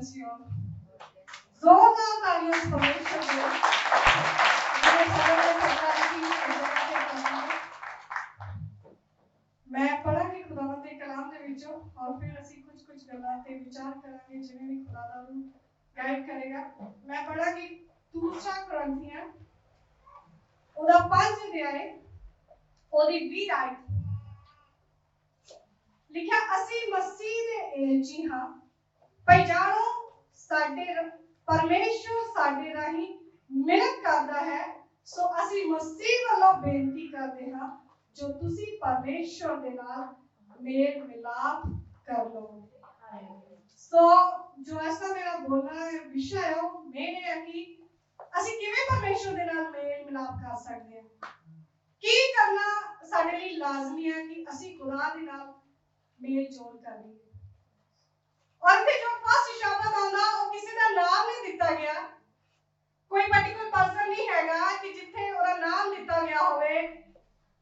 bless you all. जोरदार तालियों से परमेश्वर को मेरे सदन में सरकार की इज्जत करता हूं। मैं पढ़ांगी खुदावंद के कलाम ਦੇ ਵਿੱਚੋਂ और फिर ਅਸੀਂ कुछ ਗੱਲਾਂ ਤੇ ਵਿਚਾਰ ਕਰਾਂਗੇ ਜਿਵੇਂ ਵੀ ਖੁਦਾ ਦਾ ਨੂੰ ਗਾਈਡ ਕਰੇਗਾ। मैं पढ़ांगी दूसरा ਕੁਰਿੰਥੀਆਂ ਉਹਦਾ 5 ਅਧਿਆਇ ਉਹਦੀ 20 ਆਇਤ ਲਿਖਿਆ ਅਸੀਂ ਮਸੀਹ ਦੇ ਏਲਚੀ ਹਾਂ ਭਈ ਜਾਣੋ ਸਾਡੇ परमेश्वर साडे राही मिलत करदा है सो ਅਸੀਂ मसीह ਵੱਲੋਂ ਬੇਨਤੀ ਕਰਦੇ ਹਾਂ जो तुसी परमेश्वर दे नाल मेल मिलाप कर लो। सो जो ऐसा मेरा बोलना है विषय है मैंने है कि ਅਸੀਂ ਕਿਵੇਂ परमेश्वर दे नाल मेल मिलाप कर सकते हैं ਕੀ करना ਸਾਡੇ ਲਈ ਲਾਜ਼ਮੀ ਹੈ ਕਿ ਅਸੀਂ खुदा दे नाल मेल जोल कर लईए। और फिर जो फर्स्ट शब्द आंदा ਉਹ ਕਿਸੇ ਦਾ ਨਾਮ ਨਹੀਂ ਦਿੱਤਾ ਗਿਆ ਕੋਈ ਪਾਰਟਿਕੂਲਰ ਪਰਸਨ ਨਹੀਂ ਹੈਗਾ ਕਿ ਜਿੱਥੇ ਉਹਦਾ ਨਾਮ ਦਿੱਤਾ ਗਿਆ ਹੋਵੇ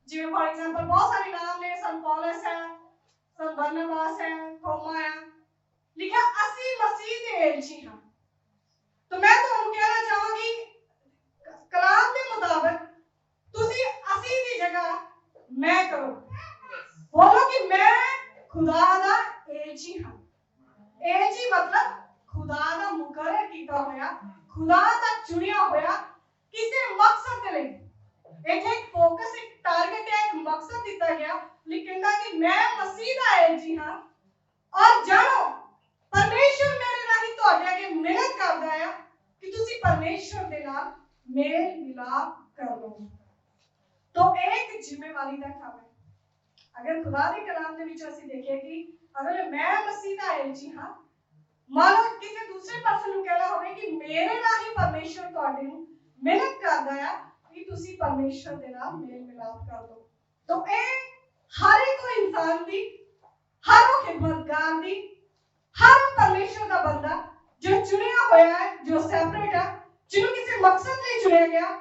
ਜਿਵੇਂ ਫॉर एग्जांपल बहुत सारे नाम ने सन पौलुस है सन बरनबास है थोमा है लिखा ਅਸੀਂ ਮਸੀਹ ਦੇ ਏਲਚੀ ਹਾਂ। तो मैं ਤੁਹਾਨੂੰ ਕਹਿਣਾ ਚਾਹਾਂਗੀ ਕਲਾਮ ਦੇ ਮੁਤਾਬਕ ਤੁਸੀਂ ਅਸੀਂ ਦੀ ਜਗ੍ਹਾ ਮੈਂ ਕਰੋ ਬੋਲੋ ਕਿ मैं खुदा ਦਾ ਏਲਚੀ ਹਾਂ। ਏਲਚੀ मतलब खुदा ਦਾ ਮੁਕਰਰ ਕੀਤਾ ਹੋਇਆ खुदा ਦਾ ਚੁਣਿਆ ਹੋਇਆ ਕਿਸੇ ਮਕਸਦ ਦੇ ਲਈ एक फोकस एक टारगेट है एक मकसद दिता गया लिखना कि मैं मसीह दा ਏਲਚੀ ਹਾਂ और जानो परमेश्वर मेरे राही ਤੁਹਾਡੇ ਅੱਗੇ ਮਿਹਨਤ ਕਰਦਾ ਹੈ ਕਿ ਤੁਸੀਂ परमेश्वर ਦੇ ਨਾਲ मेल मिलाप कर लो। तो एक जिम्मेवारी ਦਾ ਕੰਮ है। अगर खुदा ਦੇ कलाम ਦੇ ਵਿੱਚ ਅਸੀਂ ਦੇਖੀਏ कि अगर मैं मसीह दा ਏਲਚੀ ਹਾਂ मान लो किसी दूसरे पर्सन ਨੂੰ ਕਹਿਣਾ ਹੋਵੇ ਕਿ ਮੇਰੇ ਰਾਹੀਂ परमेश्वर ਤੁਹਾਡੇ ਨੂੰ ਮਿਹਨਤ ਕਰਦਾ ਹੈ कि तुसी परमेश्वर दे नाल मेल मिलाप कर दो। तो ए हर एक इंसान दी हर खिदमतगार दी हर परमेश्वर दा बंदा जो चुनिया होया है जो सेपरेट है जिन्हों किसी मकसद लिए चुनिया गया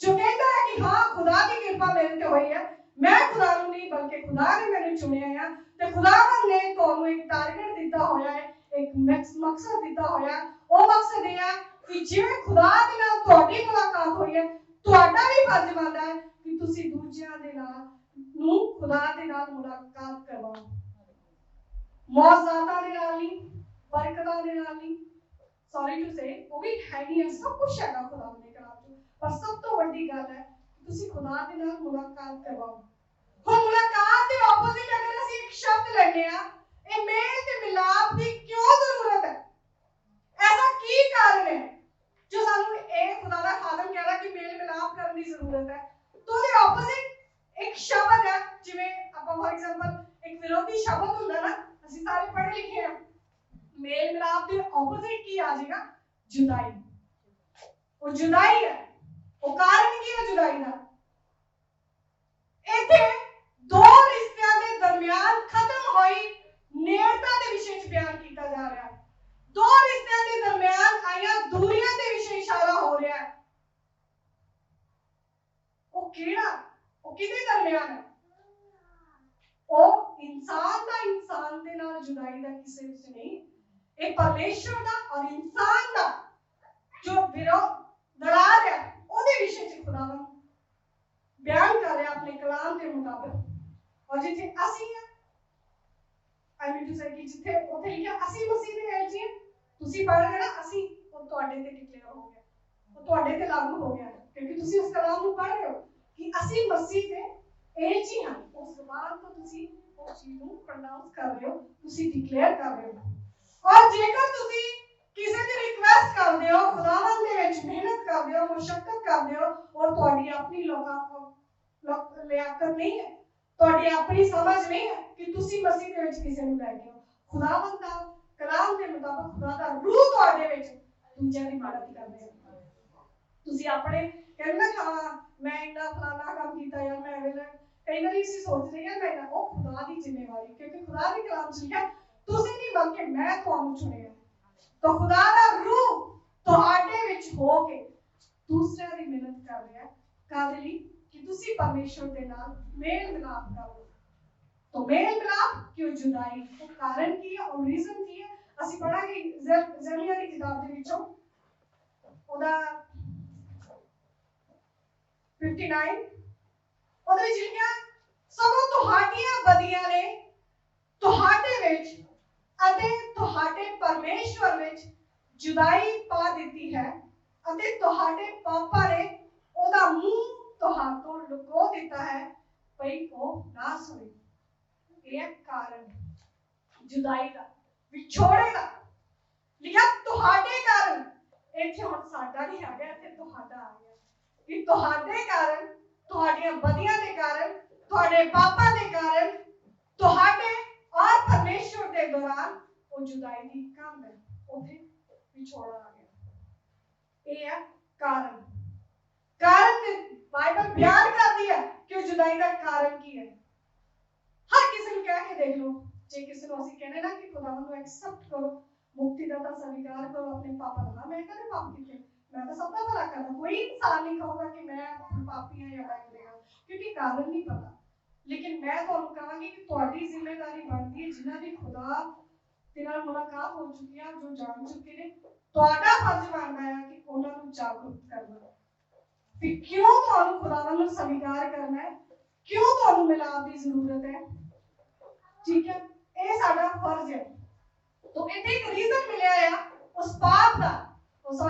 जो कहता है कि हाँ खुदा की कृपा मेरे ते हुई है मैं खुदा नूं नहीं बल्कि खुदा ने मैंने चुनिया है ते खुदावंद ने तुहानूं एक टारगेट दिता होया है एक मकसद दिता होया है। ओ मकसद ये है कि जिवें खुदा दे नाल तुहाडी मुलाकात होई है ਤੁਹਾਡਾ ਵੀ ਫਰਜ਼ ਬਣਦਾ ਹੈ ਕਿ ਤੁਸੀਂ ਦੂਜਿਆਂ ਦੇ ਨਾਲ ਨੂੰ ਖੁਦਾ ਦੇ ਨਾਲ ਮੁਲਾਕਾਤ ਕਰਵਾਓ। ਮੌਜ਼ਾਤਾਂ ਦੇ ਨਾਲ ਨਹੀਂ ਬਰਕਤਾਂ ਦੇ ਨਾਲ ਨਹੀਂ ਸੌਰੀ ਟੂ ਸੇ ਉਹ ਵੀ ਹੈਗੀ ਹੈ ਸਭ ਕੁਝ ਹੈਗਾ ਖੁਦਾ ਦੇ ਕਲਾਮ ਚ ਪਰ ਸਭ ਤੋਂ ਵੱਡੀ ਗੱਲ ਹੈ ਕਿ ਤੁਸੀਂ ਖੁਦਾ ਦੇ ਨਾਲ ਮੁਲਾਕਾਤ ਕਰਵਾਓ। ਹੁਣ ਮੁਲਾਕਾਤ ਦੇ ਆਪੋਜ਼ਿਟ ਅਗਰ ਅਸੀਂ ਇੱਕ ਸ਼ਬਦ ਲੈਣੇ ਆ ਇਹ ਮੇਲ ਤੇ ਮਿਲਾਪ ਦੀ ਕਿਉਂ ਜ਼ਰੂਰਤ ਹੈ ਐਸਾ ਕੀ ਕਾਰਨ ਹੈ जो सानू एक खुदा दा खादम कहला कि मेल मिलाप करने की जरूरत है। तो दे ऑपोजिट एक शब्द है जिवें ਆਪਾਂ फॉर एग्जांपल एक विरोधी शब्द ਹੁੰਦਾ ना ਅਸੀਂ ਸਾਰੇ पढ़े लिखे हैं मेल मिलाप ਦੇ ऑपोजिट ਕੀ आ जाएगा जुदाई। ਉਹ जुदाई है ਉਹ ਕਾਰਨ ਕੀ ਹੈ जुदाई ਦਾ ਇੱਥੇ ਦੋ ਰਿਸ਼ਤਿਆਂ ਦੇ ਦਰਮਿਆਨ ਖਤਮ ਹੋਈ ਨੇੜਤਾ ਦੇ ਵਿਸ਼ੇ 'ਚ ਬਿਆਨ ਕੀਤਾ ਜਾ ਰਿਹਾ ਹੈ। दो रिश्तों के दरमियान आया दूरियां के विषय इशारा हो रहा है। वो केड़ा वो किदे दरमियान है वो इंसान दा इंसान दे नाल जुदाई दा किसे विच नहीं एक परमेश्वर दा और इंसान दा जो विरोध दरार है ओदे विषय च खुदावंद बयान कर रहा अपने कलाम के मुताबिक और जिथे असी है आई मीन टू से कि जिथे ओथे लिखा असी मसीह दे ਏਲਚੀ हैं ਤੁਸੀਂ ਪੜ੍ਹ ਲੈਣਾ ਅਸੀਂ ਉਹ ਤੁਹਾਡੇ ਤੇ ਡਿਕਲੇਅਰ ਹੋ ਗਿਆ ਉਹ ਤੁਹਾਡੇ ਤੇ ਲਾਗੂ ਹੋ ਗਿਆ ਕਿਉਂਕਿ ਤੁਸੀਂ ਉਸ ਕਲਾਮ ਨੂੰ ਪੜ੍ਹ ਰਹੇ ਹੋ ਕਿ ਅਸੀਂ ਮਸੀਹ ਦੇ ਏਲਚੀ ਹਾਂ। ਉਸ ਜ਼ਬਾਨ ਤੋਂ ਤੁਸੀਂ ਉਸ ਚੀਜ਼ ਨੂੰ ਪ੍ਰੋਨਾਂਸ ਕਰ ਰਹੇ ਹੋ ਤੁਸੀਂ ਡਿਕਲੇਅਰ ਕਰ ਰਹੇ ਹੋ। ਔਰ ਜੇਕਰ ਤੁਸੀਂ ਕਿਸੇ ਦੀ ਰਿਕਵੈਸਟ ਕਰਦੇ ਹੋ ਖੁਦਾਵੰਦ ਦੇ ਵਿੱਚ ਮਿਹਨਤ ਕਰਦੇ ਹੋ ਮੁਸ਼ੱਕਤ ਕਰਦੇ ਹੋ ਔਰ ਤੁਹਾਡੀ ਆਪਣੀ ਲਿਆਕਤ ਨਹੀਂ ਹੈ ਤੁਹਾਡੀ ਆਪਣੀ ਸਮਝ ਨਹੀਂ ਹੈ ਕਿ ਤੁਸੀਂ ਮਸੀਹ ਦੇ ਵਿੱਚ ਕਿਸੇ ਨੂੰ ਲੈ ਕੇ ਆਓ ਖੁਦਾਵੰਦ ਦਾ ਕਲਾਮ ਦੇ ਮੁਤਾਬਕ ਖੁਦਾ ਦਾ ਰੂਹ ਤੁਹਾਡੇ ਵਿੱਚ ਦੂਜਿਆਂ ਦੀ ਮਦਦ ਕਰਦੇ ਹੋ। ਤੁਸੀਂ ਆਪਣੇ ਕਹਿੰਦੇ ਨਾ ਹਾਂ ਮੈਂ ਇੰਨਾ ਫਲਾਣਾ ਕੰਮ ਕੀਤਾ ਯਾਰ ਮੈਂ ਐਵੇਂ ਕਈ ਵਾਰੀ ਅਸੀਂ ਸੋਚਦੇ ਹਾਂ ਮੈਂ ਉਹ ਖੁਦਾ ਦੀ ਜ਼ਿੰਮੇਵਾਰੀ ਕਿਉਂਕਿ ਖੁਦਾ ਦੇ ਕਲਾਮ 'ਚ ਲਿਖਿਆ ਤੁਸੀਂ ਨਹੀਂ ਬਲਕਿ ਮੈਂ ਤੁਹਾਨੂੰ ਚੁਣਿਆ। ਤਾਂ ਖੁਦਾ ਦਾ ਰੂਹ ਤੁਹਾਡੇ ਵਿੱਚ ਹੋ ਕੇ ਦੂਸਰਿਆਂ ਦੀ ਮਿਹਨਤ ਕਰ ਰਿਹਾ ਕਾਹਦੇ ਲਈ ਕਿ ਤੁਸੀਂ ਪਰਮੇਸ਼ਵਰ ਦੇ ਨਾਲ ਮੇਲ ਮਿਲਾਪ ਕਰੋ। तो मेल मिलाप क्यों जुदाई तो कारण की है और रीजन की है ਅਸੀਂ ਪੜਾਂਗੇ ਜ਼ਰਮੀਆ ਦੀ ਕਿਤਾਬ ਦੇ ਵਿੱਚੋਂ ਉਹਦਾ 59 ਉਹਦੇ ਵਿੱਚ ਲਿਖਿਆ ਸਗੋਂ ਤੁਹਾਡੀਆਂ ਬਦੀਆਂ ਨੇ ਤੁਹਾਡੇ ਵਿੱਚ ਅਤੇ ਤੁਹਾਡੇ ਪਰਮੇਸ਼ਵਰ ਵਿੱਚ ਜੁਦਾਈ ਪਾ ਦਿੱਤੀ ਹੈ ਅਤੇ ਤੁਹਾਡੇ ਪਾਪਾਂ ਨੇ ਉਹਦਾ ਮੂੰਹ ਤੁਹਾਤੋਂ ਲੁਕੋ ਦਿੱਤਾ ਹੈ ਭਈ ਉਹ ਨਾ ਸੁਣੇ। ਇਹ ਕਾਰਨ ਜੁਦਾਈ ਦਾ, ਵਿਛੋੜੇ ਦਾ ਲਿਖਿਆ ਤੁਹਾਡੇ ਕਾਰਨ। ਇੱਥੇ ਹੁਣ ਸਾਡਾ ਨਹੀਂ ਆ ਗਿਆ, ਇੱਥੇ ਤੁਹਾਡਾ ਆ ਗਿਆ ਕਿ ਤੁਹਾਡੇ ਕਾਰਨ, ਤੁਹਾਡੀਆਂ ਬਦੀਆਂ ਦੇ ਕਾਰਨ, ਤੁਹਾਡੇ ਪਾਪਾਂ ਦੇ ਕਾਰਨ, ਤੁਹਾਡੇ ਔਰ ਪਰਮੇਸ਼ਵਰ ਦੇ ਦੌਰਾਨ ਉਹ ਜੁਦਾਈ ਦੀ ਕੰਧ ਹੈ, ਉੱਥੇ ਵਿਛੋੜਾ ਆ ਗਿਆ। ਇਹ ਹੈ ਕਾਰਨ। ਕਾਰਨ ਬਾਈਬਲ ਬਿਆਨ ਕਰਦੀ ਹੈ ਕਿ ਉਹ ਜੁਦਾਈ ਦਾ ਕਾਰਨ ਕੀ ਹੈ। ਹਰ ਕਿਸੇ ਨੂੰ ਕਹਿ ਕੇ ਦੇਖ ਲਓ, ਜੇ ਕਿਸੇ ਨੂੰ ਅਸੀਂ ਕਹਿੰਦੇ ਨਾ ਕਿ ਖੁਦਾਵੰਦ ਨੂੰ ਐਕਸੈਪਟ ਕਰੋ, ਮੁਕਤੀ ਦਾ ਤਾਂ ਸਵੀਕਾਰ ਕਰੋ ਆਪਣੇ ਪਾਪਾਂ ਦਾ, ਮੈਂ ਕਦੇ ਪਾਪ ਕੀਤੇ, ਮੈਂ ਤਾਂ ਸਭ ਦਾ ਭਲਾ ਕਰਦਾ। ਕੋਈ ਇਨਸਾਨ ਨਹੀਂ ਕਹੂਗਾ ਕਿ ਮੈਂ ਪਾਪੀ ਹਾਂ ਜਾਂ ਮੈਂ ਕਰੇਗਾ, ਕਿਉਂਕਿ ਕਾਰਨ ਨਹੀਂ ਪਤਾ। ਲੇਕਿਨ ਮੈਂ ਤੁਹਾਨੂੰ ਕਹਾਂਗੀ ਕਿ ਤੁਹਾਡੀ ਜ਼ਿੰਮੇਵਾਰੀ ਬਣਦੀ ਹੈ, ਜਿਨ੍ਹਾਂ ਦੀ ਖੁਦਾ ਦੇ ਨਾਲ ਮੁਲਾਕਾਤ ਹੋ ਚੁੱਕੀ ਹੈ, ਜੋ ਜਾਣ ਚੁੱਕੇ ਨੇ, ਤੁਹਾਡਾ ਫਰਜ਼ ਬਣਦਾ ਹੈ ਕਿ ਉਹਨਾਂ ਨੂੰ ਜਾਗਰੂਕ ਕਰਨਾ ਕਿ ਕਿਉਂ ਤੁਹਾਨੂੰ ਖੁਦਾਵੰਦ ਨੂੰ ਸਵੀਕਾਰ ਕਰਨਾ ਹੈ, ਕਿਉਂ ਤੁਹਾਨੂੰ ਮਿਲਾਪ ਦੀ ਜ਼ਰੂਰਤ ਹੈ। ਠੀਕ ਹੈ, ਇਹ ਸਾਡਾ ਫਰਜ਼ ਹੈ। तो इतने एक रीजन मिले आ उस पाप का, उस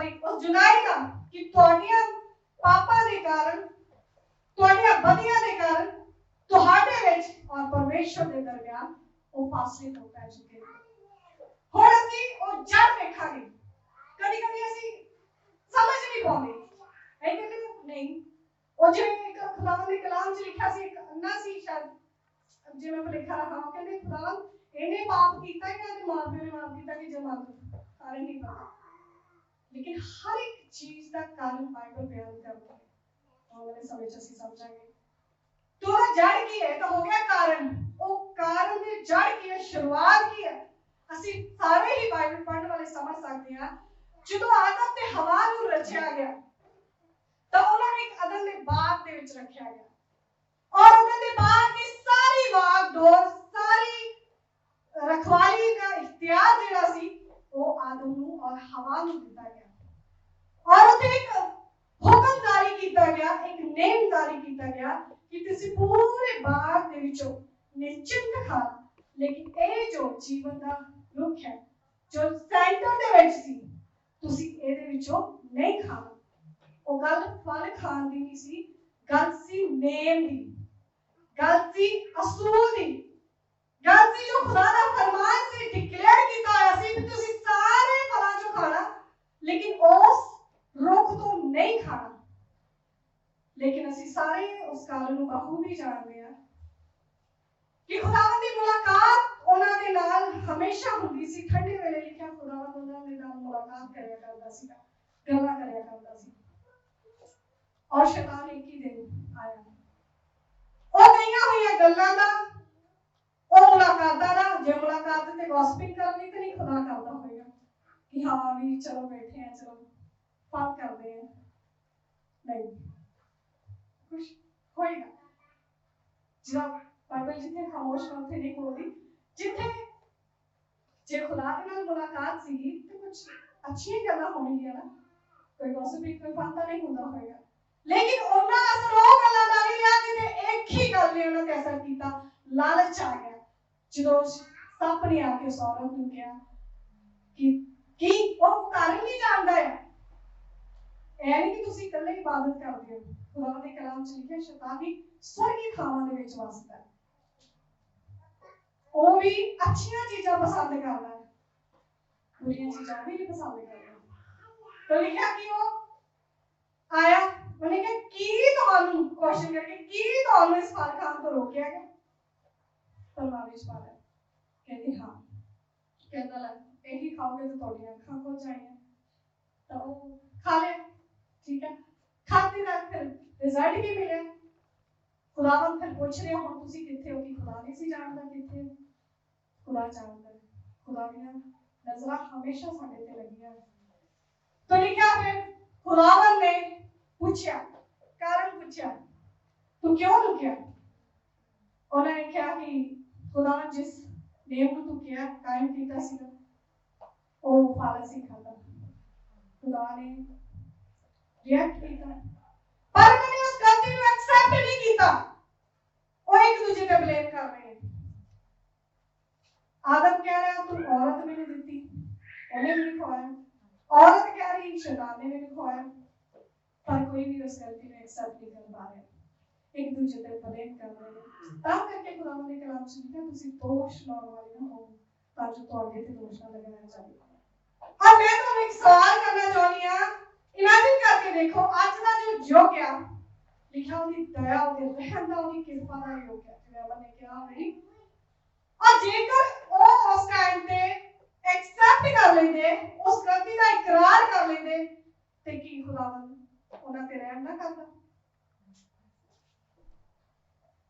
जुदाई का कि ਤੁਹਾਡੀਆਂ ਪਾਪਾਂ ਦੇ ਕਾਰਨ, ਤੁਹਾਡੀਆਂ ਬਦੀਆਂ ਦੇ ਕਾਰਨ ਤੁਹਾਡੇ ਵਿੱਚ ਔਰ ਪਰਮੇਸ਼ਵਰ ਦੇ ਦਰਮਿਆਨ ਉਹ ਫਾਸਲੇ ਹੋ ਪੈ ਚੁੱਕੇ ਨੇ। ਹੁਣ ਅਸੀਂ ਉਹ ਜੜ ਵੇਖਾਂਗੇ। ਕਦੀ ਕਦੀ ਅਸੀਂ ਸਮਝ ਨਹੀਂ ਪਾਉਂਦੇ, ਹੈ ਕਿ ਨਹੀਂ। ਉਹ ਜਿਵੇਂ ਇੱਕ ਖੁਦਾਵੰਦ ਦੇ ਕਲਾਮ 'ਚ ਲਿਖਿਆ ਸੀ, ਇੱਕ ਅੰਨਾ ਸੀ ਸ਼ਾਇਦ, ਜਿਵੇਂ ਭੁਲੇਖਾ ਰਹਾ, ਕਹਿੰਦੇ ਖੁਦਾਵੰਦ ਇਹਨੇ ਪਾਪ ਕੀਤਾ ਕਿ ਇਹਦੇ ਮਾਂ ਪਿਓ ਨੇ ਪਾਪ ਕੀਤਾ ਕਿ ਜਮਾਤ ਕਾਰਨ ਨਹੀਂ ਪਤਾ। ਲੇਕਿਨ ਹਰ ਇੱਕ ਚੀਜ਼ ਦਾ ਕਾਰਨ ਬਾਈਬਲ ਬਿਆਨ ਕਰਦੀ ਹੈ। ਆਉਣ ਵਾਲੇ ਸਮੇਂ 'ਚ ਅਸੀਂ ਸਮਝਾਂਗੇ तो जड़ की है, तो हो गया कारण। वो कारण ਦੀ जड़ की है, शुरुआत की है। ਅਸੀਂ ਸਾਰੇ ਹੀ ਬਾਈਬਲ ਪੜ੍ਹਨ ਵਾਲੇ ਸਮਝ ਸਕਦੇ ਹਾਂ। ਜਦੋਂ ਆਦਮ ਤੇ ਹਵਾ ਨੂੰ ਰਚਿਆ ਗਿਆ ਤਾਂ ਉਹਨਾਂ ਨੂੰ ਇੱਕ ਅਦਨ ਦੇ ਬਾਗ ਦੇ ਵਿੱਚ ਰੱਖਿਆ ਗਿਆ ਔਰ ਉਹਨਾਂ ਦੇ ਬਾਗ ਦੀ ਸਾਰੀ ਵਾਗਡੋਰ, ਸਾਰੀ रखवाली का इख्तियार ਜਿਹੜਾ ਸੀ ਉਹ ਆਦਮ ਨੂੰ ਔਰ ਹਵਾ ਨੂੰ ਦਿੱਤਾ ਗਿਆ ਔਰ ਉੱਥੇ ਇੱਕ ਹੁਕਮ ਜਾਰੀ ਕੀਤਾ ਗਿਆ, ਇੱਕ ਨੇਮ ਜਾਰੀ ਕੀਤਾ ਗਿਆ ਕਿ ਤੁਸੀਂ ਪੂਰੇ ਬਾਗ ਦੇ ਵਿੱਚੋਂ ਨਿਸ਼ਚਿੰਤ ਖਾਣਾ, ਲੇਕਿਨ ਇਹ ਜੋ ਜੀਵਨ ਦਾ ਰੁੱਖ ਹੈ, ਜੋ ਸੈਂਟਰ ਦੇ ਵਿੱਚ ਸੀ, ਤੁਸੀਂ ਇਹਦੇ ਵਿੱਚੋਂ ਨਹੀਂ ਖਾਣਾ। ਉਹ ਗੱਲ ਫਲ ਖਾਣ ਦੀ ਨਹੀਂ ਸੀ, ਗੱਲ ਸੀ ਨੇਮ ਦੀ, ਗੱਲ ਸੀ ਅਸੂਲ ਦੀ, ਗੱਲ ਸੀ ਜੋ ਖੁਦਾ ਦਾ ਫਰਮਾਨ ਸੀ, ਡਿਕਲੇਅਰ ਕੀਤਾ ਹੋਇਆ ਸੀ ਕਿ ਤੁਸੀਂ ਸਾਰੇ ਫਲਾਂ ਚੋਂ ਖਾਣਾ, ਲੇਕਿਨ ਉਸ ਰੁੱਖ ਤੋਂ ਨਹੀਂ ਖਾਣਾ। ਲੇਕਿਨ ਅਸੀਂ ਸਾਰੇ ਉਸ ਕਾਰਨ ਨੂੰ ਬਖੂਬੀ ਜਾਣਦੇ ਹਾਂ ਕਿ ਖੁਦਾਵੰਦ ਦੀ ਮੁਲਾਕਾਤ ਉਹਨਾਂ ਦੇ ਨਾਲ ਹਮੇਸ਼ਾ ਹੁੰਦੀ ਸੀ। ਠੰਡੇ ਵੇਲੇ ਲਿਖਿਆ ਖੁਦਾਵੰਦ ਉਹਨਾਂ ਦੇ ਨਾਲ ਮੁਲਾਕਾਤ ਕਰਿਆ ਕਰਦਾ ਸੀ, ਗੱਲਾਂ ਕਰਿਆ ਕਰਦਾ ਸੀ। ਔਰ ਸ਼ੈਤਾਨ ਇੱਕ ਹੀ ਦਿਨ ਆਇਆ, ਉਹ ਕਈਆਂ ਹੋਈਆਂ ਗੱਲਾਂ ਦਾ, ਉਹ ਮੁਲਾਕਾਤਾਂ ਦਾ, ਜੇ ਮੁਲਾਕਾਤ ਤੇ ਗੌਸਪਿੰਗ ਕਰਨੀ ਤੇ ਨਹੀਂ ਖੁਦਾ ਕਰਦਾ ਹੋਏਗਾ ਕਿ ਹਾਂ ਵੀ ਚਲੋ ਬੈਠੇ ਆ, ਚਲੋ ਬਾਤ ਕਰਦੇ ਆ, ਨਹੀਂ ਕੁਛ ਹੋਏਗਾ। ਜਿਹੜਾ ਬਾਈਬਲ ਜਿੱਥੇ ਖਾਮੋਸ਼ ਨਾ ਉੱਥੇ ਨਹੀਂ ਬੋਲਦੀ, ਜਿੱਥੇ ਜੇ ਖੁਦਾ ਦੇ ਨਾਲ ਮੁਲਾਕਾਤ ਸੀਗੀ ਤੇ ਕੁਝ ਅੱਛੀਆਂ ਗੱਲਾਂ ਹੋਣਗੀਆਂ ਨਾ, ਕੋਈ ਗੌਸਪਿੰਗ, ਕੋਈ ਫਾਂਤਾ ਨਹੀਂ ਹੁੰਦਾ ਹੋਏਗਾ। ਲੇਕਿਨ ਉਹਨਾਂ ਅਸਰ ਉਹ ਗੱਲਾਂ ਦਾ ਨਹੀਂ ਰਿਹਾ ਜਿੱਥੇ ਇੱਕ ਹੀ ਗੱਲ ਨੇ ਉਹਨਾਂ ਤੇ ਅਸਰ ਕੀਤਾ, ਲਾਲਚ ਆ ਗਿਆ। ਜਦੋਂ ਸੱਪ ਨੇ ਆ ਕੇ ਉਸ ਔਰਤ ਨੂੰ ਕਿਹਾ ਕਿ ਉਹ ਕਾਰਨ ਨਹੀਂ ਜਾਣਦਾ ਹੈ, ਇਹ ਨਹੀਂ ਕਿ ਤੁਸੀਂ ਇਕੱਲੇ ਇਬਾਦਤ ਕਰਦੇ ਹੋ। ਖੁਦਾ ਦੇ ਕਲਾਮ 'ਚ ਲਿਖਿਆ ਸ਼ੈਤਾਨ ਵੀ ਸਵਰਗੀ ਥਾਵਾਂ ਦੇ ਵਿੱਚ ਵਸਦਾ ਹੈ, ਉਹ ਵੀ ਅੱਛੀਆਂ ਚੀਜ਼ਾਂ ਪਸੰਦ ਕਰਦਾ ਹੈ, ਬੁਰੀਆਂ ਚੀਜ਼ਾਂ ਵੀ ਨਹੀਂ ਪਸੰਦ ਕਰਦਾ। ਤਾਂ ਲਿਖਿਆ ਕਿ ਉਹ ਆਇਆ, ਉਹਨੇ ਕਿਹਾ ਕੀ ਤੁਹਾਨੂੰ ਕੁਐਸਚਨ ਕਰਕੇ ਕੀ ਤੁਹਾਨੂੰ ਇਸ ਫਲ ਖਾਣ ਤੋਂ ਰੋਕਿਆ ਗਿਆ? ਪਰਮਾਤਮਾ ਪਾਦਾ ਕਹਿੰਦੇ ਹਾਂ, ਕਹਿੰਦਾ ਲੱਗ ਇਹੀ ਖਾਓਗੇ ਤਾਂ ਤੁਹਾਡੀਆਂ ਅੱਖਾਂ ਖੁੱਲ ਜਾਣੀਆਂ। ਤਾਂ ਉਹ ਖਾ ਲਿਆ, ਠੀਕ ਹੈ। ਖਾਤੇ ਦਾ ਫਿਰ ਰਿਜ਼ਲਟ ਕੀ ਮਿਲਿਆ? ਖੁਦਾਵੰਦ ਫਿਰ ਪੁੱਛ ਰਿਹਾ ਹੁਣ ਤੁਸੀਂ ਕਿੱਥੇ ਹੋ? ਕਿ ਖੁਦਾ ਨਹੀਂ ਸੀ ਜਾਣਦਾ ਕਿੱਥੇ? ਖੁਦਾ ਜਾਣਦਾ, ਖੁਦਾ ਦੀਆਂ ਨਜ਼ਰਾਂ ਹਮੇਸ਼ਾ ਸਾਡੇ ਤੇ ਲੱਗੀਆਂ। ਤਾਂ ਲਿਖਿਆ ਫਿਰ ਖੁਦਾਵੰਦ ਨੇ ਪੁੱਛਿਆ, ਕਾਰਨ ਪੁੱਛਿਆ, ਤੂੰ ਕਿਉਂ ਰੁਕਿਆ? ਉਹਨਾਂ ਨੇ ਕਿਹਾ ਕਿ ਖੁਦਾਵੰਦ ਜਿਸ ਨੇਮ ਨੂੰ ਤੂੰ ਕਿਹਾ ਕਾਇਮ ਕੀਤਾ ਸੀਗਾ, वो फल असीं खाधा, खुदा ने रिएक्ट किया, पर उन्होंने उस गलती को एक्सेप्ट नहीं किया। वो एक दूसरे पे ब्लेम कर रहे हैं। आदम कह रहा तू औरत मैंने दी, उन्हें भी खवाया, औरत कह रही शैतान ने मैंने खवाया, पर कोई भी उस गलती को एक्सेप्ट नहीं कर पा रहे, एक दूसरे पे ब्लेम कर रहे हैं। तब करके खुदा ने कलाम से लिखा तुसी दोष लाने वाले ना हो ताकि ਤੁਹਾਡੇ ਤੇ ਦੋਸ਼ ਨਾ ਲਗਾਇਆ ਜਾਵੇ। और मैं ਤੁਹਾਨੂੰ एक सवाल करना चाहनी हां, इमेजिन करके देखो आज का जो युग है लिखा उनकी दया और रहम दा उनकी कृपा दा योग है जिवें अमन ने कहा भाई, और जेकर वो उस टाइम पे एक्सेप्ट कर लेंदे, उस गलती का इकरार कर लेंदे ते की खुदावन उन्हां ते रहम ना करदा?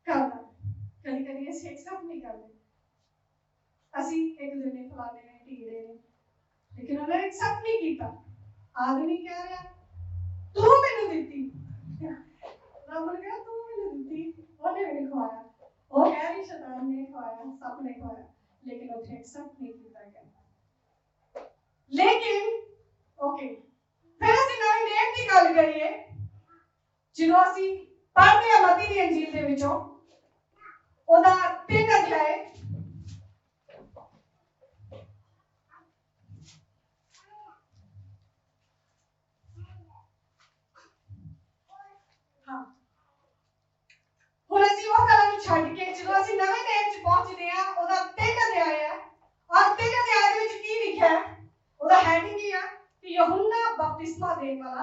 करदा। कभी कभी ऐसे एक्सेप्ट नहीं करते, असी एक दूसरे फलाने ने ढीले ने, लेकिन उन्होंने एक्सेप्ट नहीं किया। आदमी कह रहा तू मैनू दिती, रब ने कहा तू मैनू दिती, उन्हें मैनू खवाया, वो कह रही शैतान ने खवाया, सब ने खवाया, लेकिन उसे एक्सेप्ट नहीं किया गया। लेकिन ओके, फिर ਅਸੀਂ ਨਵੇਂ ਨਿਯਮ ਦੀ ਗੱਲ ਕਰੀਏ, ਜਦੋਂ ਅਸੀਂ ਪੜ੍ਹਦੇ ਹਾਂ ਮਤੀ ਦੀ ਅੰਜੀਲ ਦੇ ਵਿੱਚੋਂ ਉਹਦਾ 3 ਅਧਿਆਏ, ਹੁਣ ਅਸੀਂ ਉਹ ਗੱਲਾਂ ਨੂੰ ਛੱਡ ਕੇ ਜਦੋਂ ਅਸੀਂ ਨਵੇਂ ਨਿਯਮ 'ਚ ਪਹੁੰਚਦੇ ਹਾਂ, ਉਹਦਾ 3 ਅਧਿਆਏ ਹੈ, ਔਰ 3 ਅਧਿਆਏ ਦੇ ਵਿੱਚ ਕੀ ਲਿਖਿਆ ਹੈ, ਉਹਦਾ ਹੈਡਿੰਗ ਕੀ ਹੈ कि यूहन्ना बपतिस्मा देने वाला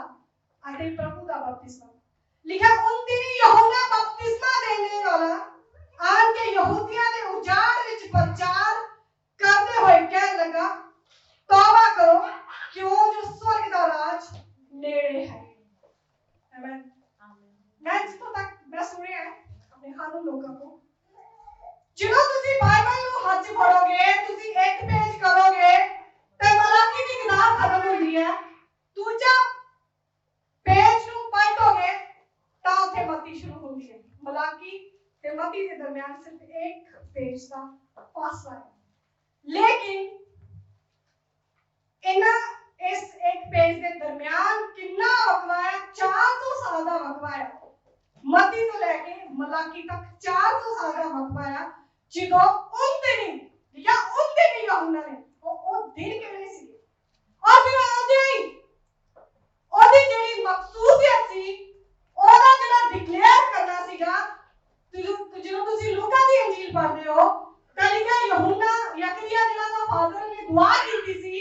अते प्रभु का बपतिस्मा लिखा। उन दिन यूहन्ना बपतिस्मा देने वाला आन के यहूदियों के उजाड़ विच प्रचार करते हुए कह लगा तौबा करो क्यों जो स्वर्ग का राज नेड़े है। आमीन। मैं जितों तक मैं सुनिया है अपने खानों लोगों को, जिन्हों तुसी बाइबल ਨੂੰ ਹੱਥ ਫੜੋਗੇ, ਤੁਸੀਂ ਇੱਕ ਪੇਜ ਕਰੋਗੇ ਤੇ ਮਲਾਕੀ ਦੀ ਕਿਤਾਬ ਖਤਮ ਹੁੰਦੀ ਹੈ, ਦੂਜਾ ਪੇਜ ਨੂੰ ਪਲਟੋਗੇ ਤਾਂ ਉੱਥੇ ਮਤੀ ਸ਼ੁਰੂ ਹੁੰਦੀ ਹੈ। ਮਲਾਕੀ ਤੇ ਮਤੀ ਦੇ ਦਰਮਿਆਨ ਸਿਰਫ ਇੱਕ ਪੇਜ ਦਾ ਫਾਸਲਾ ਹੈ, लेकिन इस एक पेज के दरमियान कितना वकवा है, 400 साल का वकवा है। मती तो लेके मलाकी तक 400 साल का वकवा है, जो उन दिन या उन दिन यूहन्ना ने वो दिन किहड़े सी, और फिर आंदे ही ओदी जेड़ी मकसूदियत सी, ओदा जेड़ा डिक्लेयर करना सीगा, ਜਦੋਂ ਤੁਸੀਂ ਲੂਕਾ ਦੀ ਅੰਜੀਲ ਪੜ੍ਹਦੇ ਹੋ ਤਾਂ ਲਿਖਿਆ यूहन्ना यकरिया ਜਿਹੜਾ ਦਾ ਫਾਦਰ ਨੇ ਦੁਆ ਕੀਤੀ ਸੀ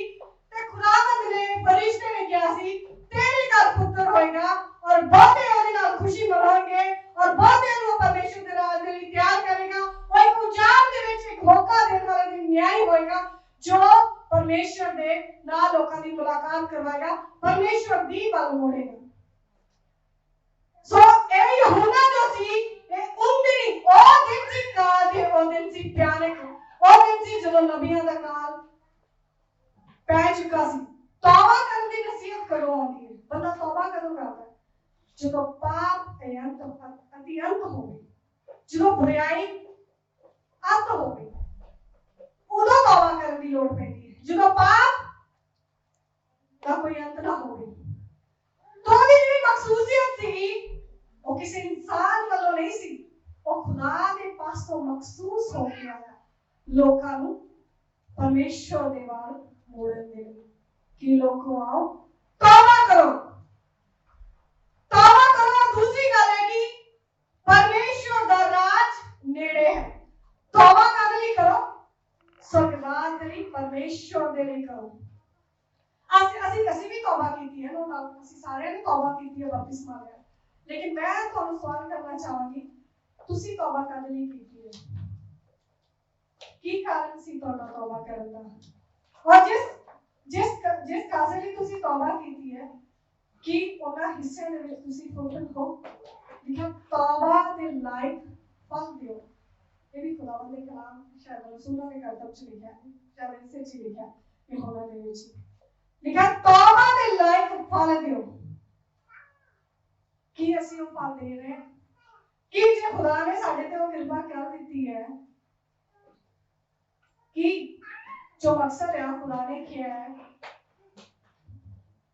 ਤੇ ਖੁਦਾਵੰਦ ਨੇ ਫਰਿਸ਼ਤੇ ਨੇ ਕਿਹਾ ਸੀ ਤੇਰੇ ਘਰ ਪੁੱਤਰ ਹੋਏਗਾ ਔਰ ਬਹੁਤੇ ਉਹਦੇ ਨਾਲ ਖੁਸ਼ੀ ਮਨਾਉਣਗੇ ਔਰ ਬਹੁਤਿਆਂ ਨੂੰ ਪਰਮੇਸ਼ਰ ਦੇ ਰਾਜ ਦੇ ਲਈ ਤਿਆਰ ਕਰੇਗਾ। ਉਹ ਇੱਕ ਉਜਾੜ ਦੇ ਵਿੱਚ ਇੱਕ ਮੌਕਾ ਦੇਣ ਵਾਲਾ ਦਿਨ ਨਿਆਈ ਹੋਏਗਾ ਜੋ ਪਰਮੇਸ਼ਰ ਦੇ ਨਾਲ ਲੋਕਾਂ ਦੀ ਮੁਲਾਕਾਤ ਕਰਵਾਏਗਾ, ਪਰਮੇਸ਼ਰ ਦੀ ਵੱਲ ਮੋੜੇਗਾ। ਸੋ ਇਹ यूहन्ना ਜੋ ਸੀ उन दिन सी काल दे ओ दिन सी भयानक, ओ दिन सी जदों नबियां दा काल पै चुका सी। तौबा करने दी नसीहत कदों आउंदी है, बंदा तौबा कदों करदा जदों पाप अति अंत होवे, जदों बुराई अंत होवे उदों तौबा करने दी लोड़ पैंदी है, जदों पाप दा कोई अंत ना होवे। तो दी जेहड़ी मकसूदियत सी वो किसी इंसान वालों नहीं सी, वो खुदा दे पासों मखसूस हो के आया लोकां नूं परमेश्वर दे वाल मोड़न दे लई कि लोगों आओ तौबा करो, तौबा करो। दूसरी गल है कि परमेश्वर दा राज नेड़े है। तौबा करने लई करो, स्वर्गवास दे लई परमेश्वर दे लई करो। ਅਸੀਂ ਵੀ तौबा कीती है, नो डाउट ਅਸੀਂ सारे ने तौबा कीती है बपतिस्मा लिया, लेकिन मैं ਤੁਹਾਨੂੰ सवाल करना चाहांगी ਤੁਸੀਂ तौबा करने ਲਈ ਕੀਤੀ ਹੈ, ਕੀ ਕਾਰਨ ਸੀ ਤੁਹਾਡਾ तौबा ਕਰਨ ਦਾ, ਔਰ ਜਿਸ ਕਾਰਨ ਲਈ ਤੁਸੀਂ तौबा ਕੀਤੀ ਹੈ ਕਿ ਉਹਨਾਂ ਹਿੱਸਿਆਂ ਦੇ ਵਿੱਚ ਤੁਸੀਂ ਫੁਲਫਿਲ ਹੋ। ਲਿਖਿਆ तौबा ਦੇ ਲਾਇਕ ਫਲ ਦਿਓ। ਇਹ ਵੀ ਖੁਦਾਵੰਦ ਦੇ ਕਲਾਮ ਸ਼ਾਇਦ ਰਸੂਲਾਂ ਦੇ ਕਰਤਬ ਚ ਲਿਖਿਆ ਹੈ, ਸ਼ਾਇਦ ਇਸੇ ਚ ਲਿਖਿਆ ਯਹੋਨਾ ਦੇ ਵਿੱਚ ਲਿਖਿਆ तौबा ਦੇ ਲਾਇਕ ਫਲ ਦਿਓ। ਕੀ ਅਸੀਂ ਉਹ ਫਲ ਦੇ ਰਹੇ ਹਾਂ कि जे खुदा ने साडे ते वो कृपा कर दी है कि जो मकसद है खुदा ने किया है,